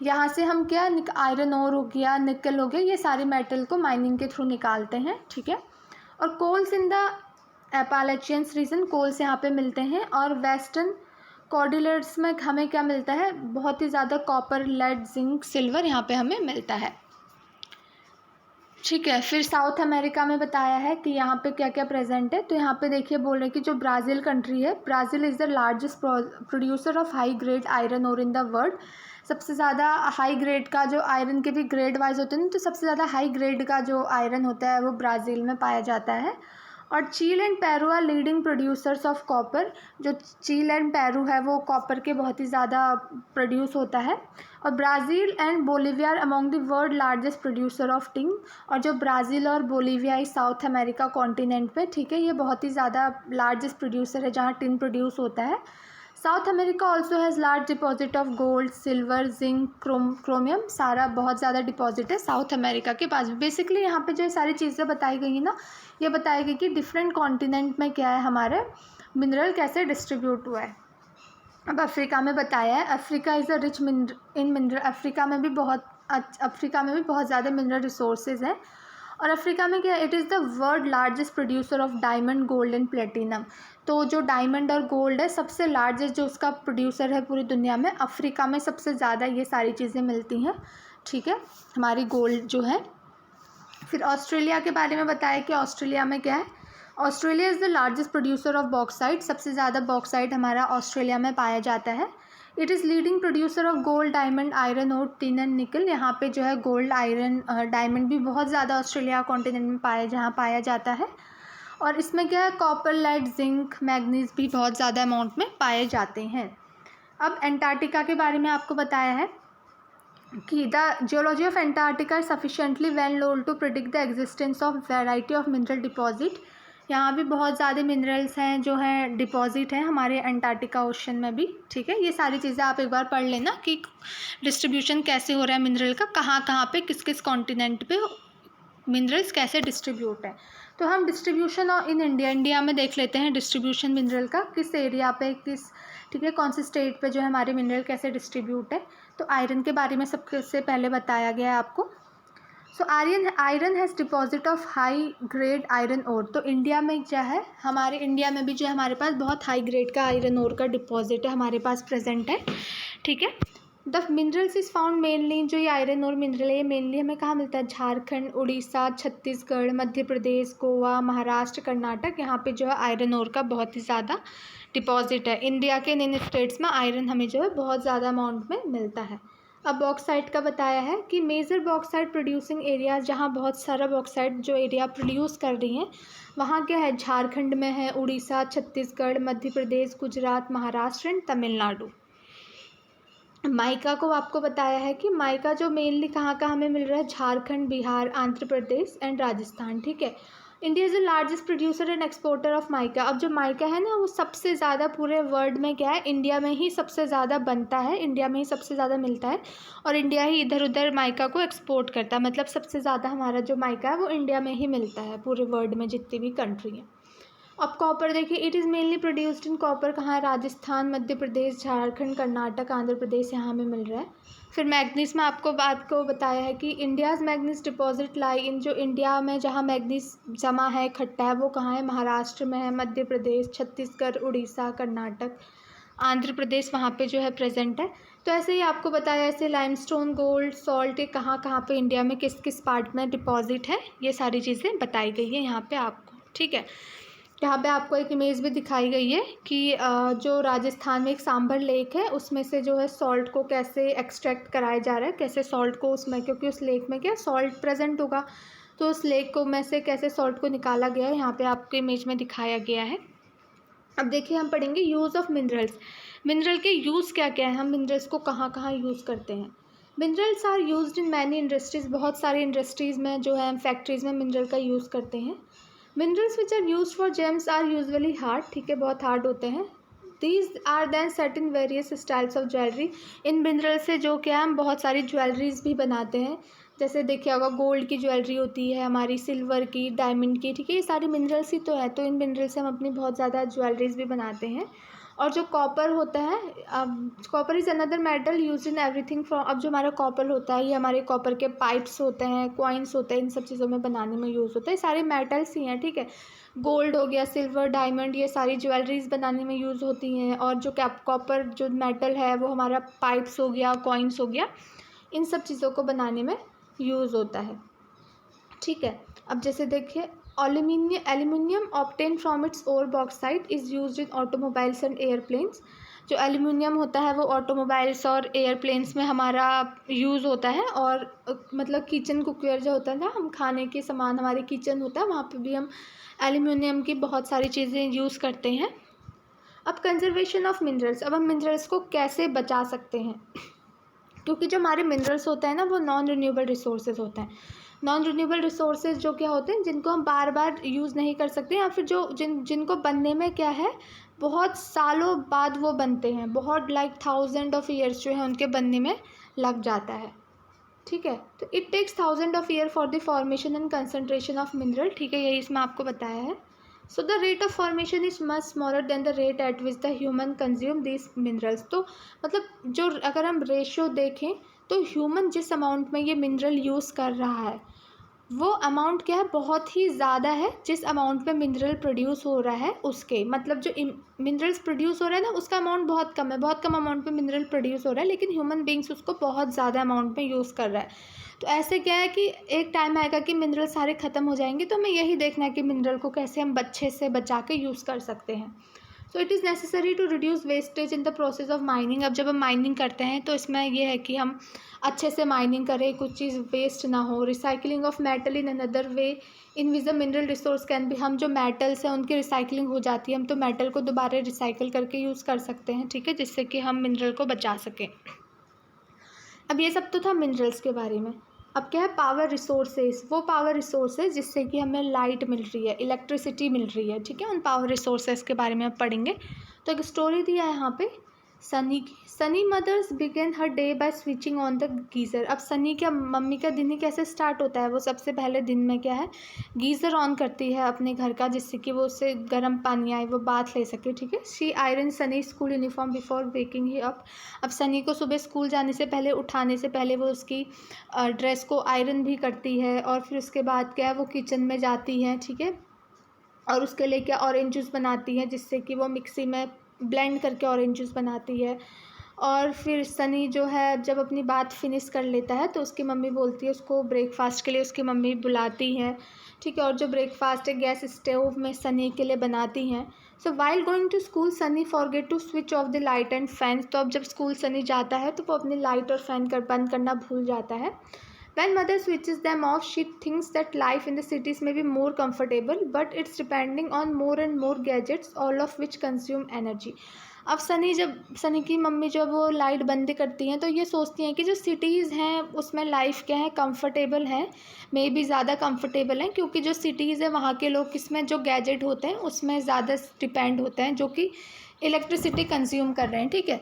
यहाँ से हम क्या आयरन ओर हो गया, निकल हो गया, ये सारे मेटल को माइनिंग के थ्रू निकालते हैं. ठीक है, और coals in the Appalachians region, coals यहाँ पे मिलते हैं. और वेस्टर्न कॉर्डिलेट्स में हमें क्या मिलता है? बहुत ही ज़्यादा कॉपर, लेड, जिंक, सिल्वर यहाँ पे हमें मिलता है. ठीक है, फिर साउथ अमेरिका में बताया है कि यहाँ पे क्या क्या प्रेजेंट है। तो यहाँ पे देखिए बोल रहे हैं कि जो ब्राज़ील कंट्री है, Brazil is the largest producer of high grade iron ore in the world. सबसे ज़्यादा हाई ग्रेड का जो आयरन के भी ग्रेड वाइज होते हैं, तो सबसे ज़्यादा हाई ग्रेड का जो आयरन होता है वो ब्राज़ील में पाया जाता है। और Chile and Peru are leading producers of copper. जो चील एंड पेरू है वो कॉपर के बहुत ही ज़्यादा प्रोड्यूस होता है। और Brazil and Bolivia are among the world largest producer of tin. और जो ब्राज़ील और बोलीविया इस साउथ अमेरिका कॉन्टिनेंट पे, ठीक है, ये बहुत ही ज़्यादा लार्जेस्ट प्रोड्यूसर है जहाँ टिन प्रोड्यूस होता है। South America also has large deposit of gold, silver, zinc, chromium, सारा बहुत ज़्यादा डिपॉजिट है साउथ अमेरिका के पास। बेसिकली यहाँ पे जो सारी चीज़ें बताई गई हैं ना, ये बताई गई कि डिफरेंट कॉन्टिनेंट में क्या है, हमारे मिनरल कैसे डिस्ट्रीब्यूट हुआ है। अब अफ्रीका में बताया है, Africa is a rich in mineral. Africa में भी बहुत ज़्यादा मिनरल रिसोर्सेज हैं। और अफ्रीका में क्या, it is the world largest producer of diamond, gold and platinum. तो जो डायमंड और गोल्ड है, सबसे लार्जेस्ट जो उसका प्रोड्यूसर है पूरी दुनिया में, अफ्रीका में सबसे ज़्यादा ये सारी चीज़ें मिलती हैं, ठीक है, हमारी गोल्ड जो है। फिर ऑस्ट्रेलिया के बारे में बताया कि ऑस्ट्रेलिया में क्या है, Australia is the largest producer of bauxite. सबसे ज़्यादा बॉक्साइट हमारा ऑस्ट्रेलिया में पाया जाता है। It is leading producer of gold, diamond, iron और टिन एंड निकल। यहाँ पे जो है गोल्ड, आयरन, डायमंड भी बहुत ज़्यादा ऑस्ट्रेलिया कॉन्टिनेंट में जहाँ पाया जाता है। और इसमें क्या है, कॉपर, लेड, जिंक, मैग्नीज भी बहुत ज़्यादा अमाउंट में पाए जाते हैं। अब एंटार्क्टिका के बारे में आपको बताया है कि the geology of Antarctica is sufficiently well known to predict the existence of variety of mineral deposit. यहाँ भी बहुत ज़्यादा मिनरल्स हैं जो हैं डिपॉजिट हैं हमारे अंटार्कटिका ओशन में भी, ठीक है। ये सारी चीज़ें आप एक बार पढ़ लेना कि डिस्ट्रीब्यूशन कैसे हो रहा है मिनरल का, कहाँ कहाँ पे किस किस कॉन्टिनेंट पे मिनरल्स कैसे डिस्ट्रीब्यूट है। तो हम डिस्ट्रीब्यूशन और इन इंडिया में देख लेते हैं डिस्ट्रीब्यूशन मिनरल का, किस एरिया पे, किस, ठीक है, कौन से स्टेट पे जो है हमारे मिनरल कैसे डिस्ट्रीब्यूट है। तो आयरन के बारे में सबसे पहले बताया गया है आपको। So iron has deposit of high grade iron ore. तो इंडिया में क्या है, हमारे इंडिया में भी जो है हमारे पास बहुत हाई ग्रेड का आयरन ओर का डिपॉजिट है हमारे पास प्रेजेंट है, ठीक है। The minerals is found mainly, जो ये आयरन और मिनरल है ये मेनली हमें कहाँ मिलता है, झारखंड, उड़ीसा, छत्तीसगढ़, मध्य प्रदेश, गोवा, महाराष्ट्र, कर्नाटक। यहाँ पे जो है आयरन ओर का बहुत ही ज़्यादा डिपॉजिट है। इंडिया के इन स्टेट्स में आयरन हमें जो है बहुत ज़्यादा अमाउंट में मिलता है। अब बॉक्साइट का बताया है कि मेजर बॉक्साइट प्रोड्यूसिंग एरिया, जहाँ बहुत सारा बॉक्साइट जो एरिया प्रोड्यूस कर रही हैं वहाँ क्या है, झारखंड में है, उड़ीसा, छत्तीसगढ़, मध्य प्रदेश, गुजरात, महाराष्ट्र एंड तमिलनाडु। माइका को आपको बताया है कि माइका जो मेनली कहाँ कहाँ हमें मिल रहा है, झारखंड, बिहार, आंध्र प्रदेश एंड राजस्थान, ठीक है। India is the largest producer and exporter of mica. अब जो माइका है ना वो सबसे ज़्यादा पूरे वर्ल्ड में क्या है, इंडिया में ही सबसे ज़्यादा बनता है, इंडिया में ही सबसे ज़्यादा मिलता है और इंडिया ही इधर उधर माइका को एक्सपोर्ट करता है। मतलब सबसे ज़्यादा हमारा जो माइका है वो इंडिया में ही मिलता है पूरे वर्ल्ड में जितनी भी कंट्री हैं। अब कॉपर देखिए, it is mainly produced in copper, कहाँ है, राजस्थान, मध्य प्रदेश, झारखंड, कर्नाटक, आंध्र प्रदेश, यहाँ हमें मिल रहा है। फिर मैग्नीज में आपको बात को बताया है कि इंडियाज़ मैग्नीज डिपॉजिट लाई इन, जो इंडिया में जहाँ मैग्नीज जमा है, इकट्ठा है, वो कहाँ है, महाराष्ट्र में है, मध्य प्रदेश, छत्तीसगढ़, उड़ीसा, कर्नाटक, आंध्र प्रदेश, वहाँ पे जो है प्रेजेंट है। तो ऐसे ही आपको बताया, ऐसे लाइमस्टोन, गोल्ड, सॉल्ट, ये कहाँ कहाँ पे इंडिया में किस किस पार्ट में डिपॉजिट है, ये सारी चीज़ें बताई गई है यहाँ पे आपको, ठीक है। यहाँ पे आपको एक इमेज भी दिखाई गई है कि जो राजस्थान में एक सांभर लेक है उसमें से जो है सॉल्ट को कैसे एक्सट्रैक्ट कराया जा रहा है, कैसे सॉल्ट को उसमें, क्योंकि उस लेक में क्या सॉल्ट प्रेजेंट होगा, तो उस लेक को में से कैसे सॉल्ट को निकाला गया है, यहाँ पे आपको इमेज में दिखाया गया है। अब देखिए हम पढ़ेंगे यूज़ ऑफ मिनरल्स। मिनरल के यूज़ क्या क्या है, हम मिनरल्स को कहाँ कहाँ यूज़ करते हैं। Minerals are used in many industries, बहुत सारी इंडस्ट्रीज़ में जो है फैक्ट्रीज़ में मिनरल का यूज़ करते हैं। Minerals which are use for gems are usually hard, ठीक है, बहुत हार्ड होते हैं। These are then set in various styles of jewellery. इन मिनरल से जो क्या हम बहुत सारी ज्वेलरीज भी बनाते हैं, जैसे देखिए होगा गोल्ड की ज्वेलरी होती है हमारी, सिल्वर की, डायमंड की, ठीक है, ये सारी मिनरल्स ही तो है। तो इन मिनरल से हम अपनी बहुत ज़्यादा ज्वेलरीज भी बनाते हैं। और जो कॉपर होता है, अब copper is another metal use in everything from, अब जो हमारा कॉपर होता है ये हमारे कॉपर के पाइप्स होते हैं, कॉइन्स होते हैं, इन सब चीज़ों में बनाने में यूज़ होता है। सारे मेटल्स ही हैं, ठीक है। गोल्ड हो गया, सिल्वर, डायमंड, ये सारी ज्वेलरीज बनाने में यूज़ होती हैं। और जो कॉपर जो मेटल है वो हमारा पाइप्स हो गया, कॉइन्स हो गया, इन सब चीज़ों को बनाने में यूज़ होता है। ठीक है। अब जैसे देखिए, aluminium obtain from its ore bauxite is used in automobiles and airplanes. जो एल्यूमिनियम होता है वो ऑटोमोबाइल्स और एयरप्लेन्स में हमारा यूज़ होता है। और मतलब किचन कुकवेयर जो होता है ना, हम खाने के सामान, हमारे किचन होता है वहाँ पे भी हम एल्यूमिनियम की बहुत सारी चीज़ें यूज़ करते हैं। अब कंजर्वेशन ऑफ मिनरल्स, अब हम मिनरल्स को कैसे बचा सकते हैं, क्योंकि जो हमारे मिनरल्स होते हैं ना वो नॉन रिन्यूएबल रिसोर्सेज होते हैं। नॉन रिन्यूएबल रिसोर्सेज जो क्या होते हैं, जिनको हम बार बार यूज़ नहीं कर सकते, या फिर जो जिनको बनने में क्या है, बहुत सालों बाद वो बनते हैं, बहुत लाइक 1000 ऑफ ईयर्स जो है उनके बनने में लग जाता है। ठीक है, तो it takes 1000 of year for the formation and concentration of mineral. ठीक है, यही इसमें आपको बताया है। So the rate of formation is much smaller than the rate at which the human consume this minerals. तो मतलब जो अगर हम रेशियो देखें तो ह्यूमन जिस अमाउंट में ये मिनरल यूज़ कर रहा है वो अमाउंट क्या है, बहुत ही ज़्यादा है जिस अमाउंट में मिनरल प्रोड्यूस हो रहा है उसके। मतलब जो मिनरल्स प्रोड्यूस हो रहा है ना उसका अमाउंट बहुत कम है, बहुत कम अमाउंट में मिनरल प्रोड्यूस हो रहा है, लेकिन ह्यूमन बींग्स उसको बहुत ज़्यादा अमाउंट में यूज़ कर रहा है। तो ऐसे क्या है कि एक टाइम आएगा कि मिनरल सारे ख़त्म हो जाएंगे, तो हमें यही देखना है कि मिनरल को कैसे हम अच्छे से बचा के यूज़ कर सकते हैं। So it is necessary to reduce wastage in the process of mining. अब जब हम माइनिंग करते हैं तो इसमें यह है कि हम अच्छे से माइनिंग करें, कुछ चीज़ वेस्ट ना हो। Recycling of metal in another way in which the mineral resource can be, हम जो मेटल्स हैं उनकी रिसाइकलिंग हो जाती है, हम तो मेटल को दोबारा रिसाइकिल करके यूज़ कर सकते हैं। ठीक है, जिससे कि हम मिनरल को बचा सकें। अब ये सब तो था मिनरल्स के बारे में। अब क्या है, पावर रिसोर्सेज, वो पावर रिसोर्सेज जिससे कि हमें लाइट मिल रही है, इलेक्ट्रिसिटी मिल रही है। ठीक है, उन पावर रिसोर्सेज के बारे में आप पढ़ेंगे। तो एक स्टोरी दिया है यहाँ पे सनी की। Sunny mother's begin her day by switching on the geyser. अब सनी का मम्मी का दिन ही कैसे स्टार्ट होता है, वो सबसे पहले दिन में क्या है, गीज़र ऑन करती है अपने घर का, जिससे कि वो उससे गर्म पानी आए, वो बाथ ले सके। ठीक है, she iron Sunny school uniform before waking he up. अब सनी को सुबह स्कूल जाने से पहले, उठाने से पहले वो उसकी ड्रेस को आयरन भी करती है, और फिर उसके बाद क्या है वो किचन में जाती है। ठीक है, और उसके लिए क्या, ऑरेंज जूस बनाती है, जिससे कि वो मिक्सी में ब्लेंड करके ऑरेंज जूस बनाती है। और फिर सनी जो है जब अपनी बात फिनिश कर लेता है तो उसकी मम्मी बोलती है उसको, ब्रेकफास्ट के लिए उसकी मम्मी बुलाती है। ठीक है, और जो ब्रेकफास्ट है गैस स्टोव में सनी के लिए बनाती हैं। So while going to school Sunny forget to switch off the light and fan. तो अब जब स्कूल सनी जाता है तो वो अपनी लाइट और फैन बंद करना भूल जाता है। When mother switches them off, she thinks that life in the cities may be more comfortable, but it's depending on more and more gadgets, all of which consume energy. अब सनी की mummy जब वो light बंद करती हैं तो ये सोचती हैं कि जो सिटीज़ हैं उसमें लाइफ क्या है, कंफर्टेबल है, मे बी ज़्यादा कंफर्टेबल है, क्योंकि जो सिटीज़ है वहाँ के लोग किसमें, जो गैजेट होते हैं उसमें ज़्यादा डिपेंड होते हैं, जो कि इलेक्ट्रिसिटी कंज्यूम कर रहे हैं। ठीक है,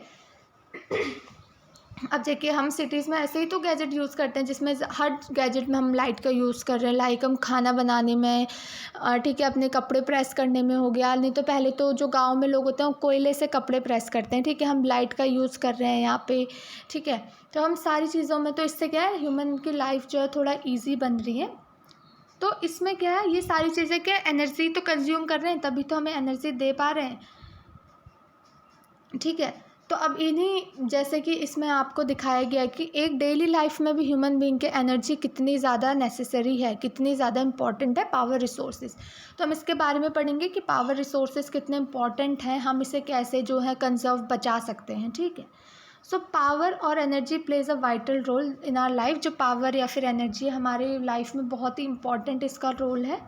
अब देखिए हम सिटीज़ में ऐसे ही तो गैजेट यूज़ करते हैं जिसमें हर गैजेट में हम लाइट का यूज़ कर रहे हैं। लाइक हम खाना बनाने में, ठीक है, अपने कपड़े प्रेस करने में हो गया, नहीं तो पहले तो जो गांव में लोग होते हैं वो कोयले से कपड़े प्रेस करते हैं। ठीक है, हम लाइट का यूज़ कर रहे हैं यहाँ पे। ठीक है, तो हम सारी चीज़ों में, तो इससे क्या है, ह्यूमन की लाइफ जो है थोड़ा ईजी बन रही है। तो इसमें क्या है, ये सारी चीज़ें क्या एनर्जी तो कंज्यूम कर रहे हैं, तभी तो हमें एनर्जी दे पा रहे हैं। ठीक है, तो अब इन्हीं जैसे कि इसमें आपको दिखाया गया कि एक डेली लाइफ में भी ह्यूमन बीइंग के एनर्जी कितनी ज़्यादा नेसेसरी है, कितनी ज़्यादा इंपॉर्टेंट है पावर रिसोर्सेज। तो हम इसके बारे में पढ़ेंगे कि पावर रिसोर्सेज कितने इंपॉर्टेंट हैं, हम इसे कैसे जो है कंजर्व बचा सकते हैं। ठीक है, सो पावर और energy plays a vital role in our life. जो पावर या फिर एनर्जी है हमारे लाइफ में बहुत ही इंपॉर्टेंट इसका रोल है।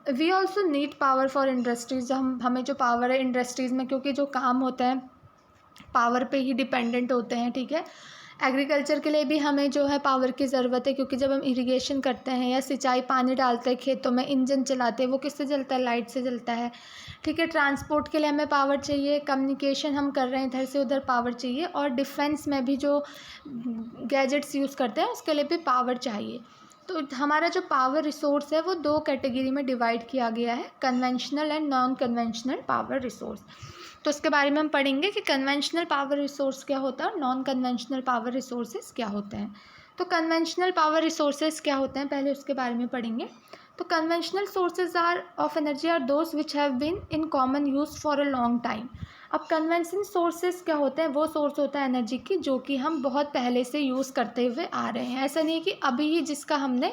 We also need power for industries. हमें जो पावर है इंडस्ट्रीज़ में, क्योंकि जो काम होता है पावर पे ही डिपेंडेंट होते हैं। ठीक है, एग्रीकल्चर के लिए भी हमें जो है पावर की ज़रूरत है, क्योंकि जब हम इरिगेशन करते हैं या सिंचाई, पानी डालते हैं खेतों में, इंजन चलाते हैं, वो किससे जलता है, लाइट से जलता है। ठीक है, ट्रांसपोर्ट के लिए हमें पावर चाहिए, कम्युनिकेशन हम कर रहे हैं इधर से उधर, पावर चाहिए। और डिफेंस में भी जो गैजेट्स यूज़ करते हैं उसके लिए भी पावर चाहिए। तो हमारा जो पावर रिसोर्स है वो दो कैटेगरी में डिवाइड किया गया है, conventional and non conventional power resource. तो इसके बारे में हम पढ़ेंगे कि कन्वेंशनल पावर रिसोर्स क्या होता है और नॉन कन्वेंशनल पावर रिसोर्सेज क्या होते हैं। तो कन्वेंशनल पावर रिसोर्सेज क्या होते हैं, पहले उसके बारे में पढ़ेंगे। तो conventional sources are of energy are those which have been in common use for a long time. अब कन्वेंशनल सोर्सेज क्या होते हैं, वो सोर्स होता है एनर्जी की जो कि हम बहुत पहले से यूज़ करते हुए आ रहे हैं। ऐसा नहीं कि अभी ही जिसका हमने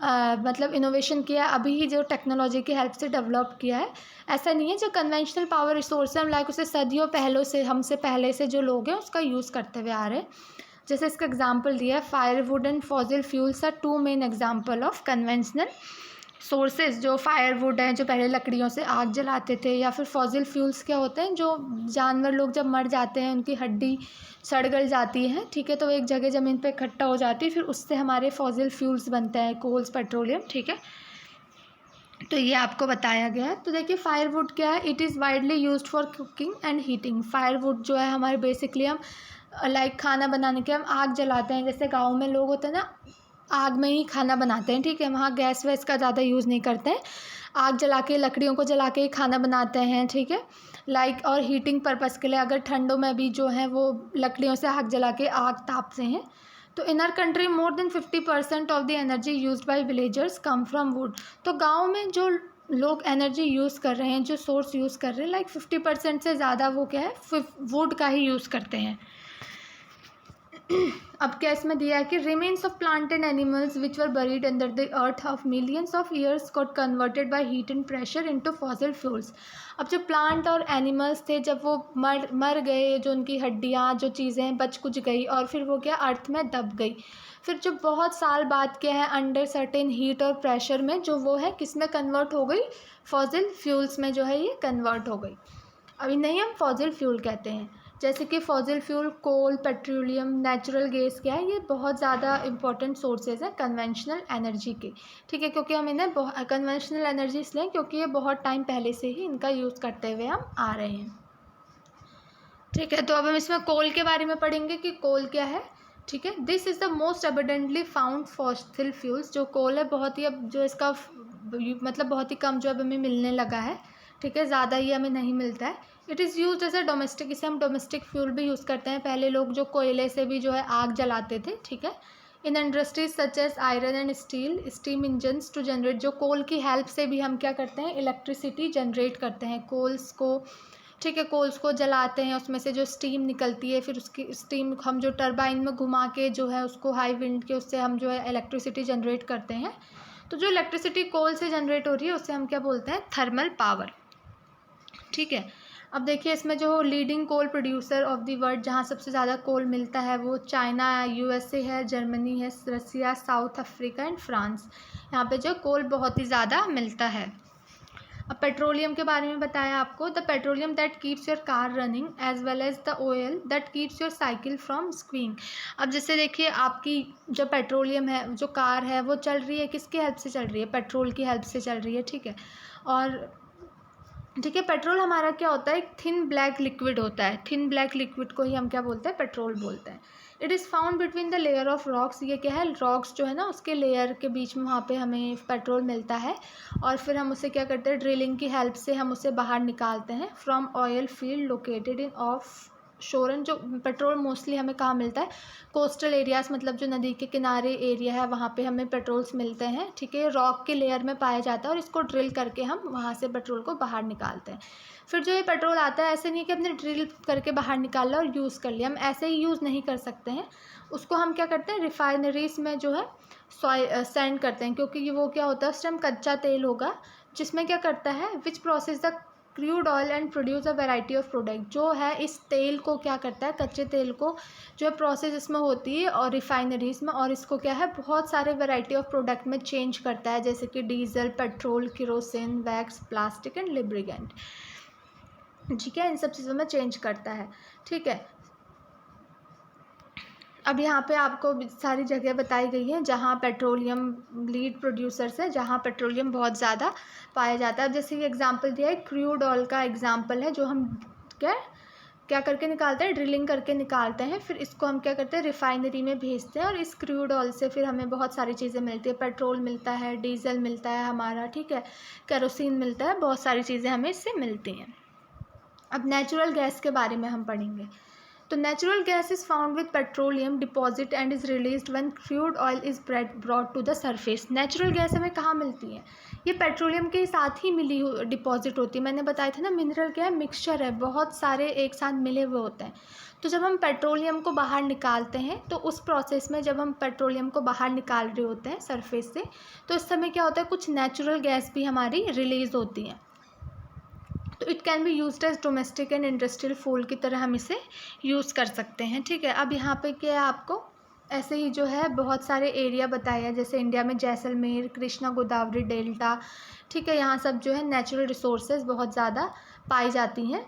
मतलब इनोवेशन किया है, अभी ही जो टेक्नोलॉजी की हेल्प से डेवलप किया है। ऐसा नहीं है, जो कन्वेंशनल पावर रिसोर्स है हम लाइक उसे सदियों पहलों से, हमसे पहले से जो लोग हैं उसका यूज़ करते हुए आ रहे हैं। जैसे इसका एग्जांपल दिया है, firewood and fossil fuels are two main example of conventional sources. जो फायरवुड हैं, जो पहले लकड़ियों से आग जलाते थे, या फिर फॉसिल फ्यूल्स क्या होते हैं, जो जानवर लोग जब मर जाते हैं उनकी हड्डी सड़ गल जाती है, ठीक है, तो वो एक जगह ज़मीन पे इकट्ठा हो जाती है, फिर उससे हमारे फॉसिल फ्यूल्स बनते हैं, कोल्स, पेट्रोलियम, ठीक है। तो ये आपको बताया गया है। तो देखिए फायरवुड क्या है, it is widely used for cooking and heating. Firewood जो है हमारे बेसिकली हम लाइक खाना बनाने के हम आग जलाते हैं, जैसे गांव में लोग होते हैं ना, आग में ही खाना बनाते हैं, ठीक है, वहाँ गैस वैस का ज़्यादा यूज़ नहीं करते हैं, आग जला के, लकड़ियों को जला के ही खाना बनाते हैं, ठीक है, लाइक और हीटिंग पर्पज़ के लिए अगर ठंडों में भी जो है वो लकड़ियों से आग जला के आग तापते हैं। तो इन our country more than 50% of the energy used by villagers come from would. तो गाँव में जो लोग एनर्जी यूज़ कर रहे हैं, जो सोर्स यूज़ कर रहे हैं, लाइक 50% से ज़्यादा वो क्या है, वुड का ही यूज़ करते हैं। अब क्या इसमें दिया है कि remains of plant and animals which were buried under the earth of millions of years got converted by heat and pressure into fossil fuels. अब जो प्लांट और एनिमल्स थे, जब वो मर गए, जो उनकी हड्डियाँ, जो चीज़ें बच कुछ गई, और फिर वो क्या अर्थ में दब गई, फिर जो बहुत साल बाद क्या है, अंडर सर्टेन हीट और प्रेशर में जो वो है किस में कन्वर्ट हो गई, फॉसिल फ्यूल्स में जो है ये कन्वर्ट हो गई। अभी नहीं हम फॉसिल फ्यूल कहते हैं, जैसे कि फॉसिल फ्यूल, कोल, पेट्रोलियम, नेचुरल गैस क्या है, ये बहुत ज़्यादा इंपॉर्टेंट सोर्सेज हैं कन्वेंशनल एनर्जी के, ठीक है, क्योंकि हम इन्हें कन्वेंशनल एनर्जी इसलिए क्योंकि ये बहुत टाइम पहले से ही इनका यूज़ करते हुए हम आ रहे हैं, ठीक है। तो अब हम इसमें कोल के बारे में पढ़ेंगे कि कोल क्या है, ठीक है। This is the most abundantly found fossil fuels. जो कोल है बहुत ही, अब जो इसका मतलब बहुत ही कम जो अब हमें मिलने लगा है, ठीक है, ज़्यादा ही हमें नहीं मिलता है। It is use as a domestic, इसे हम डोमेस्टिक फ्यूल भी यूज़ करते हैं। पहले लोग जो कोयले से भी जो है आग जलाते थे, ठीक है। In industries such as iron and steel, steam engines to generate, जो कोल की हेल्प से भी हम क्या करते हैं, इलेक्ट्रिसिटी जनरेट करते हैं कोल्स को, ठीक है, कोल्स को जलाते हैं, उसमें से जो स्टीम निकलती है, फिर उसकी स्टीम हम जो टरबाइन में घुमा के जो है उसको हाई विंड के, उससे हम जो है इलेक्ट्रिसिटी जनरेट करते हैं। तो जो इलेक्ट्रिसिटी कोल से जनरेट हो रही है उसे हम क्या बोलते हैं, थर्मल पावर, ठीक है। अब देखिए इसमें जो leading coal producer of the world, जहाँ सबसे ज़्यादा कोल मिलता है वो चाइना है, यूएसए है, जर्मनी है, रसिया, साउथ अफ्रीका एंड फ्रांस। यहाँ पे जो कोल बहुत ही ज़्यादा मिलता है। अब पेट्रोलियम के बारे में बताया आपको, the petroleum that keeps your car running as well as the oil that keeps your cycle from squeaking. अब जैसे देखिए आपकी जो पेट्रोलियम है, जो कार है, वो चल रही है, किसकी हेल्प से चल रही है, पेट्रोल की हेल्प से चल रही है, ठीक है। और ठीक है, पेट्रोल हमारा क्या होता है, एक थिन ब्लैक लिक्विड होता है, थिन ब्लैक लिक्विड को ही हम क्या बोलते हैं, पेट्रोल बोलते हैं। It is found between the layer of rocks, ये क्या है, रॉक्स जो है ना उसके लेयर के बीच में, वहाँ पे हमें पेट्रोल मिलता है, और फिर हम उसे क्या करते हैं, ड्रिलिंग की हेल्प से हम उसे बाहर निकालते हैं from oil field located in offshore. जो पेट्रोल मोस्टली हमें कहाँ मिलता है, कोस्टल एरियाज़, मतलब जो नदी के किनारे एरिया है वहाँ पे हमें पेट्रोल्स मिलते हैं, ठीक है, रॉक के लेयर में पाया जाता है, और इसको ड्रिल करके हम वहाँ से पेट्रोल को बाहर निकालते हैं। फिर जो ये पेट्रोल आता है, ऐसे नहीं कि हमने ड्रिल करके बाहर निकाला और यूज़ कर लिया, हम ऐसे ही यूज़ नहीं कर सकते हैं, उसको हम क्या करते हैं, रिफाइनरीज में जो है सेंड करते हैं, क्योंकि ये वो क्या होता है, उस टाइम कच्चा तेल होगा, जिसमें क्या करता है, which process the crude oil and produce a variety of product. जो है इस तेल को क्या करता है, कच्चे तेल को जो है प्रोसेस इसमें होती है और रिफाइनरीज में, और इसको क्या है, बहुत सारे वैरायटी ऑफ प्रोडक्ट में चेंज करता है, जैसे कि diesel, petrol, kerosene, wax, plastic and lubricant, ठीक है, इन सब चीज़ों में चेंज करता है, ठीक है। अब यहाँ पे आपको सारी जगह बताई गई है जहाँ पेट्रोलियम लीड प्रोड्यूसर्स है, जहाँ पेट्रोलियम बहुत ज़्यादा पाया जाता है। जैसे कि एग्जांपल दिया है, क्रूड ऑयल का एग्जांपल है, जो हम क्या करके निकालते हैं, ड्रिलिंग करके निकालते हैं, फिर इसको हम क्या करते हैं, रिफाइनरी में भेजते हैं, और इस क्रूड ऑयल से फिर हमें बहुत सारी चीज़ें मिलती है, पेट्रोल मिलता है, डीजल मिलता है हमारा, ठीक है, केरोसिन मिलता है, बहुत सारी चीज़ें हमें इससे मिलती हैं। अब नेचुरल गैस के बारे में हम पढ़ेंगे। तो natural gas is found with petroleum deposit and is released when crude oil is brought to the surface. Natural gas हमें कहाँ मिलती है? ये पेट्रोलियम के साथ ही मिली डिपॉजिट होती है। मैंने बताया था ना, मिनरल क्या है, मिक्सचर है, बहुत सारे एक साथ मिले हुए होते हैं। तो जब हम पेट्रोलियम को बाहर निकालते हैं, तो उस प्रोसेस में जब हम पेट्रोलियम को बाहर निकाल रहे होते हैं सरफेस से, तो उस समय क्या होता है, कुछ नेचुरल गैस भी हमारी रिलीज़ होती हैं। तो it can be used as domestic and industrial fuel की तरह हम इसे यूज़ कर सकते हैं। ठीक है, अब यहाँ पे क्या है, आपको ऐसे ही जो है बहुत सारे एरिया बताया है, जैसे इंडिया में जैसलमेर, कृष्णा गोदावरी डेल्टा, ठीक है, यहाँ सब जो है नेचुरल रिसोर्सेज बहुत ज़्यादा पाई जाती हैं।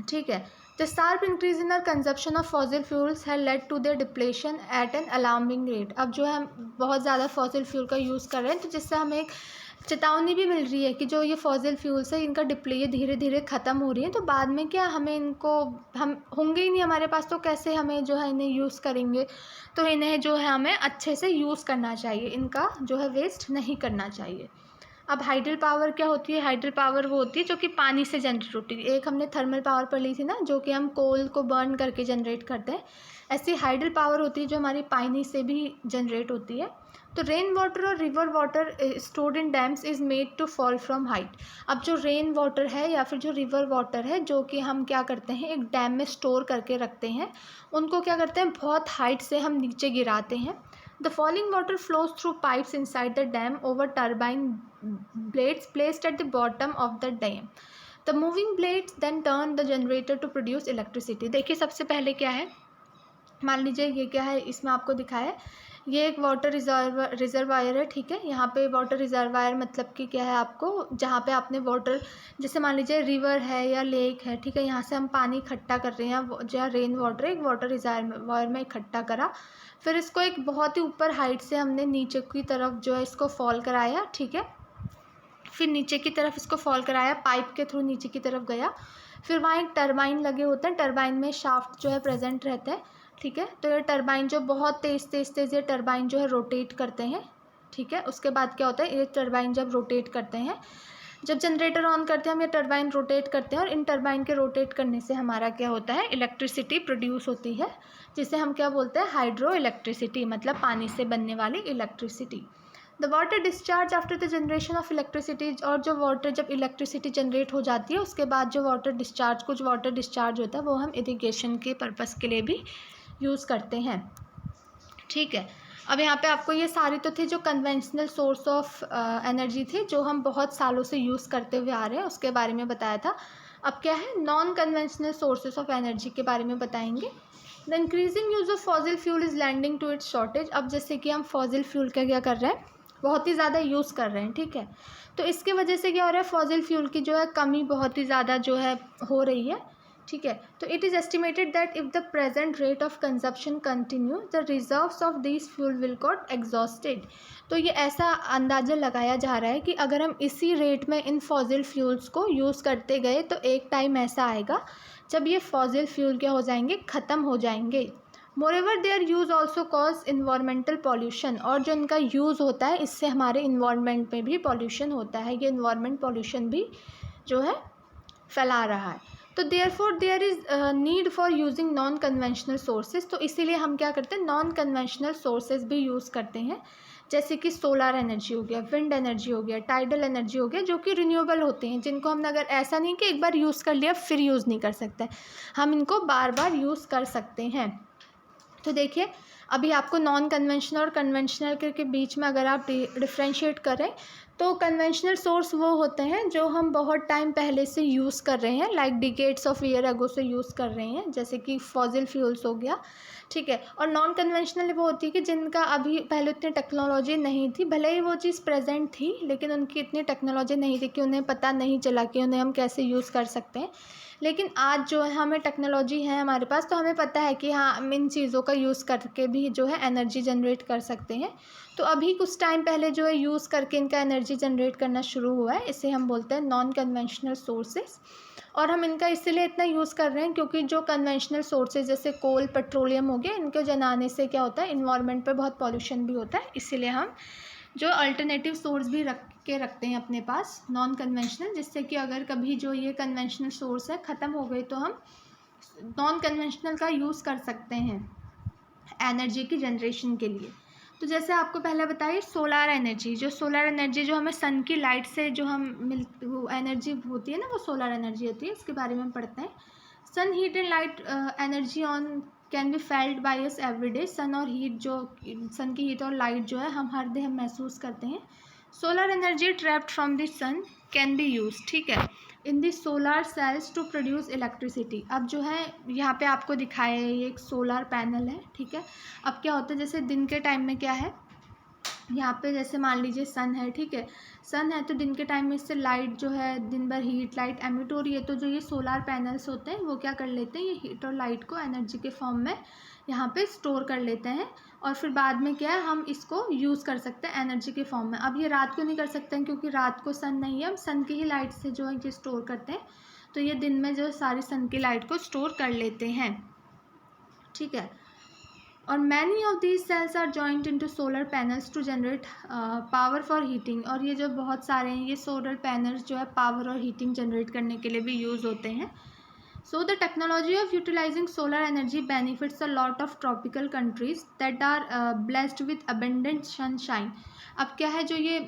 ठीक है, the sharp increase in our consumption of fossil fuels has led to their depletion at an alarming rate. अब जो है हम बहुत ज़्यादा फॉसिल फ्यूल का यूज़ कर रहे हैं, तो जिससे हमें एक चेतावनी भी मिल रही है कि जो ये फॉसिल फ्यूल्स है, इनका डिप्ले धीरे धीरे ख़त्म हो रही है, तो बाद में क्या हमें इनको, हम होंगे ही नहीं हमारे पास, तो कैसे हमें जो है इन्हें यूज़ करेंगे। तो इन्हें जो है हमें अच्छे से यूज़ करना चाहिए, इनका जो है वेस्ट नहीं करना चाहिए। अब हाइडल पावर क्या होती है? हाइडल पावर वो होती है जो कि पानी से जनरेट होती है। एक हमने थर्मल पावर पढ़ ली थी ना, जो कि हम कोल को बर्न करके जनरेट करते हैं। ऐसी हाइडल पावर होती है जो हमारी पानी से भी जनरेट होती है। तो रेन वाटर और river water stored in dams is made to fall from height. अब जो रेन वाटर है या फिर जो रिवर वाटर है, जो कि हम क्या करते हैं, एक डैम में स्टोर करके रखते हैं, उनको क्या करते हैं, बहुत हाइट से हम नीचे गिराते हैं। The falling water flows through pipes inside the dam over turbine blades placed at the bottom of the dam. The moving blades then turn the generator to produce electricity. देखिए सबसे पहले क्या है, मान लीजिए ये क्या है, इसमें आपको दिखाया है, ये एक वाटर रिजर्वायर है। ठीक है, यहाँ पे वाटर रिजर्वायर मतलब कि क्या है, आपको जहाँ पे आपने वाटर, जैसे मान लीजिए रिवर है या लेक है, ठीक है, यहाँ से हम पानी इकट्ठा कर रहे हैं, जहाँ रेन वाटर है, एक वाटर रिजर्वायर में इकट्ठा करा, फिर इसको एक बहुत ही ऊपर हाइट से हमने नीचे की तरफ जो है इसको फॉल कराया। ठीक है, फिर नीचे की तरफ इसको फॉल कराया, पाइप के थ्रू नीचे की तरफ गया, फिर वहाँ एक टरबाइन लगे होते हैं, टरबाइन में शाफ्ट जो है प्रेजेंट रहता है। ठीक है, तो ये टरबाइन जो बहुत तेज़ ये टरबाइन जो है रोटेट करते हैं। ठीक है, उसके बाद क्या होता है, ये टरबाइन जब रोटेट करते हैं, जब जनरेटर ऑन करते हैं हम, ये टरबाइन रोटेट करते हैं, और इन टरबाइन के रोटेट करने से हमारा क्या होता है, इलेक्ट्रिसिटी प्रोड्यूस होती है, जिसे हम क्या बोलते हैं, हाइड्रो इलेक्ट्रिसिटी, मतलब पानी से बनने वाली electricity. The water discharge after the generation of electricity, और जो वाटर जब इलेक्ट्रिसिटी जनरेट हो जाती है, उसके बाद जो वाटर डिस्चार्ज, कुछ वाटर डिस्चार्ज होता है, वो हम इरिगेशन के पर्पज़ के लिए भी यूज़ करते हैं। ठीक है, अब यहाँ पे आपको ये सारी तो थे जो कन्वेंशनल सोर्स ऑफ एनर्जी थे, जो हम बहुत सालों से यूज़ करते हुए आ रहे हैं, उसके बारे में बताया था। अब क्या है, non conventional sources of energy के बारे में बताएंगे। The increasing use of fossil fuel is landing to its shortage. अब जैसे कि हम फॉसिल फ्यूल का क्या कर रहे हैं, बहुत ही ज़्यादा यूज़ कर रहे हैं। ठीक है, तो इसके वजह से क्या हो रहा है, फॉसिल फ्यूल की जो है कमी बहुत ही ज़्यादा जो है हो रही है। ठीक है, तो it is estimated that if the present rate of consumption continue, the reserves of this fuel will got exhausted. तो ये ऐसा अंदाज़ा लगाया जा रहा है कि अगर हम इसी रेट में इन फॉसिल फ्यूल्स को यूज़ करते गए, तो एक टाइम ऐसा आएगा जब ये फॉसिल फ्यूल क्या हो जाएंगे, ख़त्म हो जाएंगे। Moreover there use also cause environmental pollution, और जो इनका यूज़ होता है, इससे हमारे इन्वायरमेंट में भी पॉल्यूशन होता है, ये इन्वायरमेंट पॉल्यूशन भी जो है फैला रहा है। तो therefore there is need for using non conventional sources. तो इसीलिए हम क्या करते हैं, नॉन कन्वेंशनल सोर्सेज भी यूज़ करते हैं, जैसे कि सोलर एनर्जी हो गया, विंड एनर्जी हो गया, टाइडल एनर्जी हो गया, जो कि रिन्यूएबल होते हैं, जिनको हम, अगर ऐसा नहीं कि एक बार यूज़ कर लिया फिर यूज़ नहीं कर सकते, हम इनको बार बार यूज़ कर सकते हैं। तो देखिए, अभी आपको नॉन कन्वेंशनल और कन्वेंशनल के बीच में अगर आप डिफ्रेंशिएट करें, तो कन्वेंशनल सोर्स वो होते हैं जो हम बहुत टाइम पहले से यूज़ कर रहे हैं, like decades of year ago से यूज़ कर रहे हैं, जैसे कि फॉसिल फ्यूल्स हो गया। ठीक है, और नॉन कन्वेंशनल वो होती है कि जिनका अभी पहले इतनी टेक्नोलॉजी नहीं थी, भले ही वो चीज़ प्रेजेंट थी, लेकिन उनकी इतनी टेक्नोलॉजी नहीं थी कि उन्हें पता नहीं चला कि उन्हें हम कैसे यूज़ कर सकते हैं। लेकिन आज जो है हमें टेक्नोलॉजी है हमारे पास, तो हमें पता है कि हाँ, हम इन चीज़ों का यूज़ करके भी जो है एनर्जी जनरेट कर सकते हैं। तो अभी कुछ टाइम पहले जो है यूज़ करके इनका एनर्जी जनरेट करना शुरू हुआ है, इसे हम बोलते हैं नॉन कन्वेंशनल सोर्सेज। और हम इनका इसलिए इतना यूज़ कर रहे हैं क्योंकि जो कन्वेंशनल सोर्सेज जैसे कोल, पेट्रोलियम हो गया, इनको जलाने से क्या होता है, इन्वायरमेंट पर बहुत पॉल्यूशन भी होता है, इसीलिए हम जो अल्टरनेटिव सोर्स भी रखते हैं अपने पास, नॉन कन्वेंशनल, जिससे कि अगर कभी जो ये कन्वेंशनल सोर्स है ख़त्म हो गए, तो हम नॉन कन्वेंशनल का यूज़ कर सकते हैं एनर्जी की जनरेशन के लिए। तो जैसे आपको पहले बताइए सोलार एनर्जी, जो सोलर एनर्जी जो हमें सन की लाइट से जो हम वो एनर्जी होती है ना, वो सोलर एनर्जी होती है, इसके बारे में पढ़ते हैं। Sun heat and light energy on can be felt by us every day. Sun और हीट जो सन की हीट और लाइट जो है हम हर डे हम महसूस करते हैं। Solar energy trapped from the sun can be use, ठीक है, in the solar cells to produce electricity. अब जो है यहाँ पे आपको दिखाया है ये एक सोलर पैनल है, ठीक है। अब क्या होता है, जैसे दिन के टाइम में क्या है, यहाँ पे जैसे मान लीजिए सन है, ठीक है, सन है तो दिन के टाइम में इससे लाइट जो है दिन भर हीट लाइट एमिट हो रही है, तो जो ये सोलर पैनल्स होते हैं वो क्या कर लेते हैं, ये हीट और लाइट को एनर्जी के फॉर्म में यहाँ पे स्टोर कर लेते हैं और फिर बाद में क्या है हम इसको यूज़ कर सकते हैं एनर्जी के फॉर्म में। अब ये रात को नहीं कर सकते हैं क्योंकि रात को सन नहीं है, हम सन की ही लाइट से जो है ये स्टोर करते हैं, तो ये दिन में जो सारी सन की लाइट को स्टोर कर लेते हैं, ठीक है। और many of these cells are joint into solar panels to generate power for heating. और ये जो बहुत सारे हैं ये सोलर पैनल्स जो है पावर और हीटिंग जनरेट करने के लिए भी यूज़ होते हैं। So the technology of utilizing solar energy benefits a lot of tropical countries that are blessed with abundant sunshine. अब क्या है, जो ये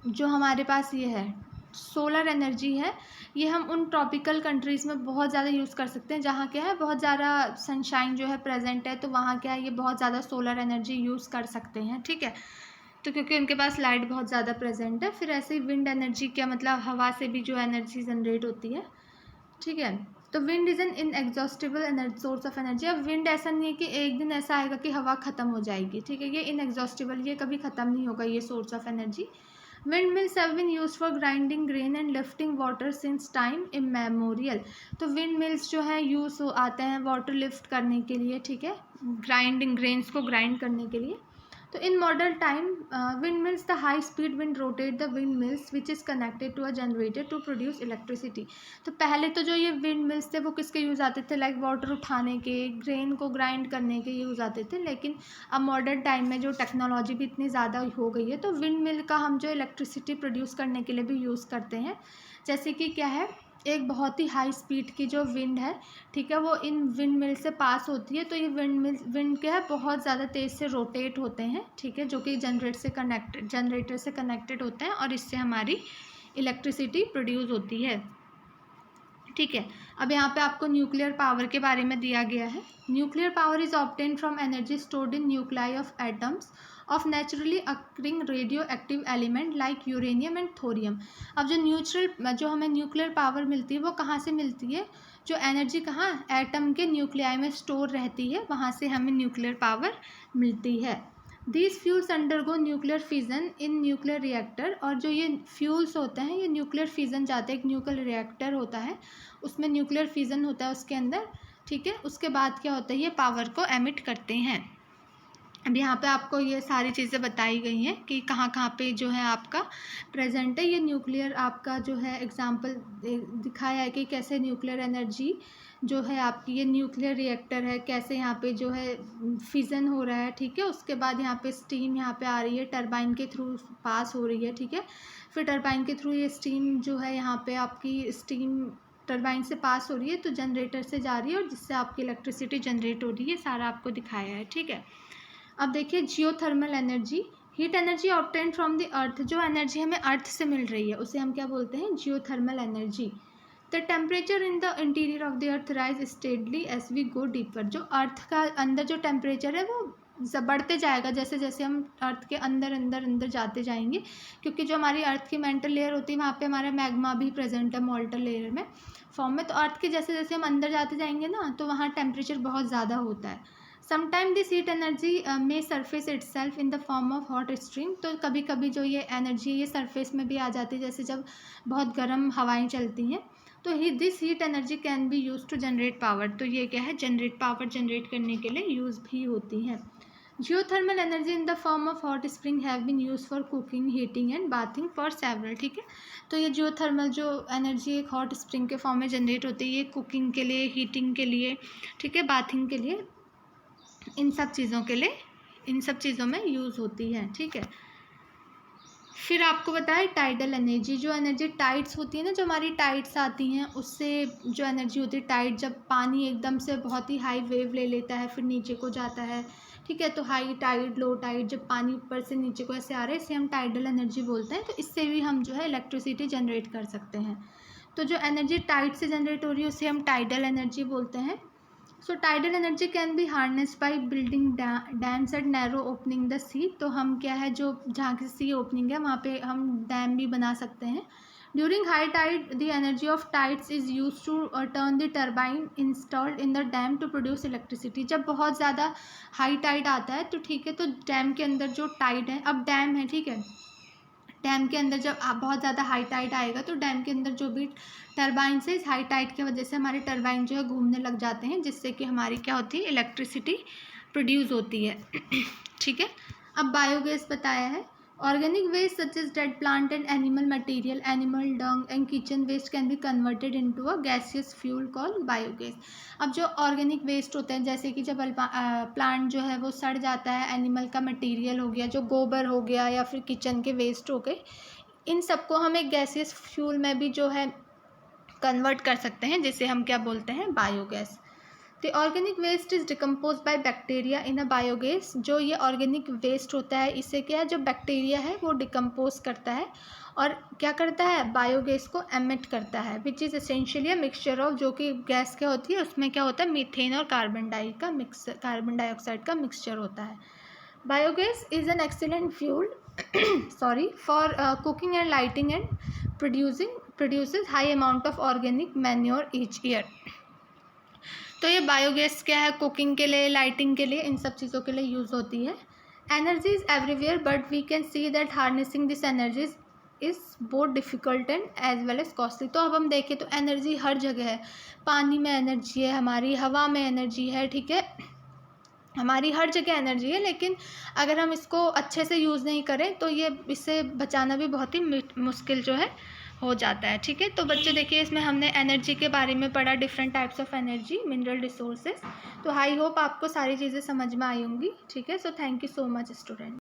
जो हमारे पास ये है सोलर एनर्जी है, ये हम उन ट्रॉपिकल कंट्रीज़ में बहुत ज़्यादा यूज़ कर सकते हैं जहाँ क्या है बहुत ज़्यादा सनशाइन जो है प्रेजेंट है, तो वहाँ क्या है ये बहुत ज़्यादा सोलर एनर्जी यूज़ कर सकते हैं, ठीक है। तो क्योंकि उनके पास लाइट बहुत ज़्यादा प्रेजेंट है। फिर ऐसे ही विंड एनर्जी, क्या मतलब हवा से भी जो एनर्जी जनरेट होती है, ठीक है। तो wind is an inexhaustible source of energy. अब विंड ऐसा नहीं है कि एक दिन ऐसा आएगा कि हवा ख़त्म हो जाएगी, ठीक है, ये इनएग्जॉस्टिबल, ये कभी ख़त्म नहीं होगा ये source of energy. Wind mills have been used for grinding grain and lifting water since time immemorial. तो विंड मिल्स जो है यूज़ आते हैं वाटर लिफ्ट करने के लिए, ठीक है, ग्राइंडिंग ग्रेन्स को ग्राइंड करने के लिए। तो in modern time wind mills, the high speed wind rotate the wind mills which is connected to a generator to produce electricity. तो पहले तो जो ये विंड मिल्स थे वो किसके यूज़ आते थे, लाइक वाटर उठाने के, ग्रेन को ग्राइंड करने के यूज़ आते थे। लेकिन अब मॉडर्न टाइम में जो टेक्नोलॉजी भी इतनी ज़्यादा हो गई है, तो विंड मिल का हम जो इलेक्ट्रिसिटी प्रोड्यूस करने के लिए भी यूज़ करते हैं। जैसे कि क्या है, एक बहुत ही हाई स्पीड की जो विंड है, ठीक है, वो इन विंड मिल से पास होती है, तो ये विंड क्या है बहुत ज़्यादा तेज़ से रोटेट होते हैं, ठीक है, जो कि जनरेटर से कनेक्टेड होते हैं और इससे हमारी इलेक्ट्रिसिटी प्रोड्यूस होती है, ठीक है। अब यहाँ पे आपको न्यूक्लियर पावर के बारे में दिया गया है। Nuclear power is obtain from energy stored in nuclei of atoms of naturally occurring radio active element like uranium and thorium. अब जो हमें न्यूक्लियर पावर मिलती है वो कहाँ से मिलती है, जो एनर्जी कहाँ एटम के न्यूक्लियाई में स्टोर रहती है वहाँ से हमें न्यूक्लियर पावर मिलती है। These fuels undergo nuclear fission in nuclear reactor. और जो ये फ्यूल्स होते हैं ये न्यूक्लियर फिजन जाते हैं, एक न्यूक्लियर रिएक्टर होता है उसमें न्यूक्लियर फिजन होता है उसके अंदर, ठीक है, उसके बाद क्या होता है ये पावर को एमिट करते हैं। अब यहाँ पे आपको ये सारी चीज़ें बताई गई हैं कि कहाँ कहाँ पे जो है आपका प्रेजेंट है ये न्यूक्लियर, आपका जो है एग्जांपल दिखाया है कि कैसे न्यूक्लियर एनर्जी जो है आपकी, ये न्यूक्लियर रिएक्टर है, कैसे यहाँ पे जो है फिजन हो रहा है, ठीक है। उसके बाद यहाँ पे स्टीम यहाँ पे आ रही है, टरबाइन के थ्रू पास हो रही है, ठीक है। फिर टरबाइन के थ्रू ये स्टीम जो है यहाँ पे आपकी स्टीम टरबाइन से पास हो रही है तो जनरेटर से जा रही है और जिससे आपकी इलेक्ट्रिसिटी जनरेट हो रही है, सारा आपको दिखाया है, ठीक है। अब देखिए geothermal energy, heat energy obtain from the earth. जो एनर्जी हमें अर्थ से मिल रही है उसे हम क्या बोलते हैं, geothermal energy. The temperature in the interior of the earth rise steadily as we go deeper. जो अर्थ का अंदर जो टेम्परेचर है वो बढ़ते जाएगा जैसे जैसे हम अर्थ के अंदर अंदर अंदर जाते जाएंगे, क्योंकि जो हमारी अर्थ की मेंटल लेयर होती है वहाँ पे हमारा मैग्मा भी प्रेजेंट है मोल्टन लेयर में फॉर्म में। तो अर्थ के जैसे जैसे हम अंदर जाते जाएंगे ना तो वहाँ टेम्परेचर बहुत ज़्यादा होता है। समटाइम दिस हीट एनर्जी में surface itself in the form of hot stream. तो कभी कभी जो ये एनर्जी ये सरफेस में भी आ जाती है, जैसे जब बहुत गर्म हवाएं चलती हैं तो this heat energy can be use to generate power. तो ये क्या है, पावर जनरेट करने के लिए यूज़ भी होती हैं। Geothermal energy in the form of hot spring have been use for cooking heating and bathing for several, ठीक है। तो ये जियोथर्मल जो एनर्जी एक हॉट स्प्रिंग के फॉर्म में जनरेट होती है, ये कुकिंग के लिए, हीटिंग के लिए, ठीक है, बाथिंग के लिए, इन सब चीज़ों के लिए, इन सब चीज़ों में यूज़ होती है, ठीक है। फिर आपको बताएं टाइडल एनर्जी, जो एनर्जी टाइड्स होती है ना, जो हमारी टाइड्स आती हैं उससे जो एनर्जी होती है टाइड, जब पानी एकदम से बहुत ही हाई वेव ले लेता है फिर नीचे को जाता है, ठीक है, तो हाई टाइड लो टाइड, जब पानी ऊपर से नीचे को ऐसे आ रहा है इसे हम टाइडल एनर्जी बोलते हैं। तो इससे भी हम जो है इलेक्ट्रिसिटी जनरेट कर सकते हैं। तो जो एनर्जी टाइड से जनरेट हो रही है उसे हम टाइडल एनर्जी बोलते हैं। So tidal energy can be harness by building dams at narrow opening the sea. तो हम क्या है, जो जहाँ की सी ओपनिंग है वहाँ पे हम डैम भी बना सकते हैं। During high tide the energy of tides is use to turn the turbine installed in the dam to produce electricity. जब बहुत ज़्यादा हाई टाइड आता है तो ठीक है, तो डैम के अंदर जो टाइड है, अब डैम है ठीक है, डैम के अंदर जब बहुत ज़्यादा हाई टाइड आएगा तो डैम के अंदर जो भी टरबाइन से इस हाई टाइड की वजह से हमारे टरबाइन जो है घूमने लग जाते हैं, जिससे कि हमारी क्या होती है, इलेक्ट्रिसिटी प्रोड्यूस होती है। ठीक है, अब बायोगैस बताया है। Organic waste such as dead plant and animal material, animal dung and kitchen waste can be converted into a gaseous fuel called biogas. अब जो ऑर्गेनिक वेस्ट होते हैं, जैसे कि जब प्लांट जो है वो सड़ जाता है, एनिमल का मटेरियल हो गया, जो गोबर हो गया या फिर किचन के वेस्ट हो गए, इन सबको हम एक गैसियस फ्यूल में भी जो है कन्वर्ट कर सकते हैं, जिसे हम क्या बोलते हैं, biogas. The organic waste is decompose by bacteria in a biogas. जो ये ऑर्गेनिक वेस्ट होता है इसे क्या है, जो बैक्टीरिया है वो डिकम्पोज करता है और क्या करता है, बायोगैस को एमिट करता है, which is essentially a mixture of, जो कि गैस क्या होती है उसमें क्या होता है, मीथेन और कार्बन डाइऑक्साइड का मिक्सचर होता है। Biogas is an excellent fuel for cooking and lighting and produces high amount of organic manure each year. तो ये बायोगैस क्या है, कुकिंग के लिए, लाइटिंग के लिए, इन सब चीज़ों के लिए यूज़ होती है। Energy is everywhere but we can see that harnessing this energy is both difficult and as well as costly. तो अब हम देखें तो एनर्जी हर जगह है, पानी में एनर्जी है, हमारी हवा में एनर्जी है, ठीक है, हमारी हर जगह एनर्जी है, लेकिन अगर हम इसको अच्छे से यूज़ नहीं करें तो ये इससे बचाना भी बहुत ही मुश्किल जो है हो जाता है। ठीक है, तो बच्चे देखिए इसमें हमने एनर्जी के बारे में पढ़ा, different types of energy, mineral resources. तो आई होप आपको सारी चीज़ें समझ में आई होंगी। ठीक है, so thank you so much student.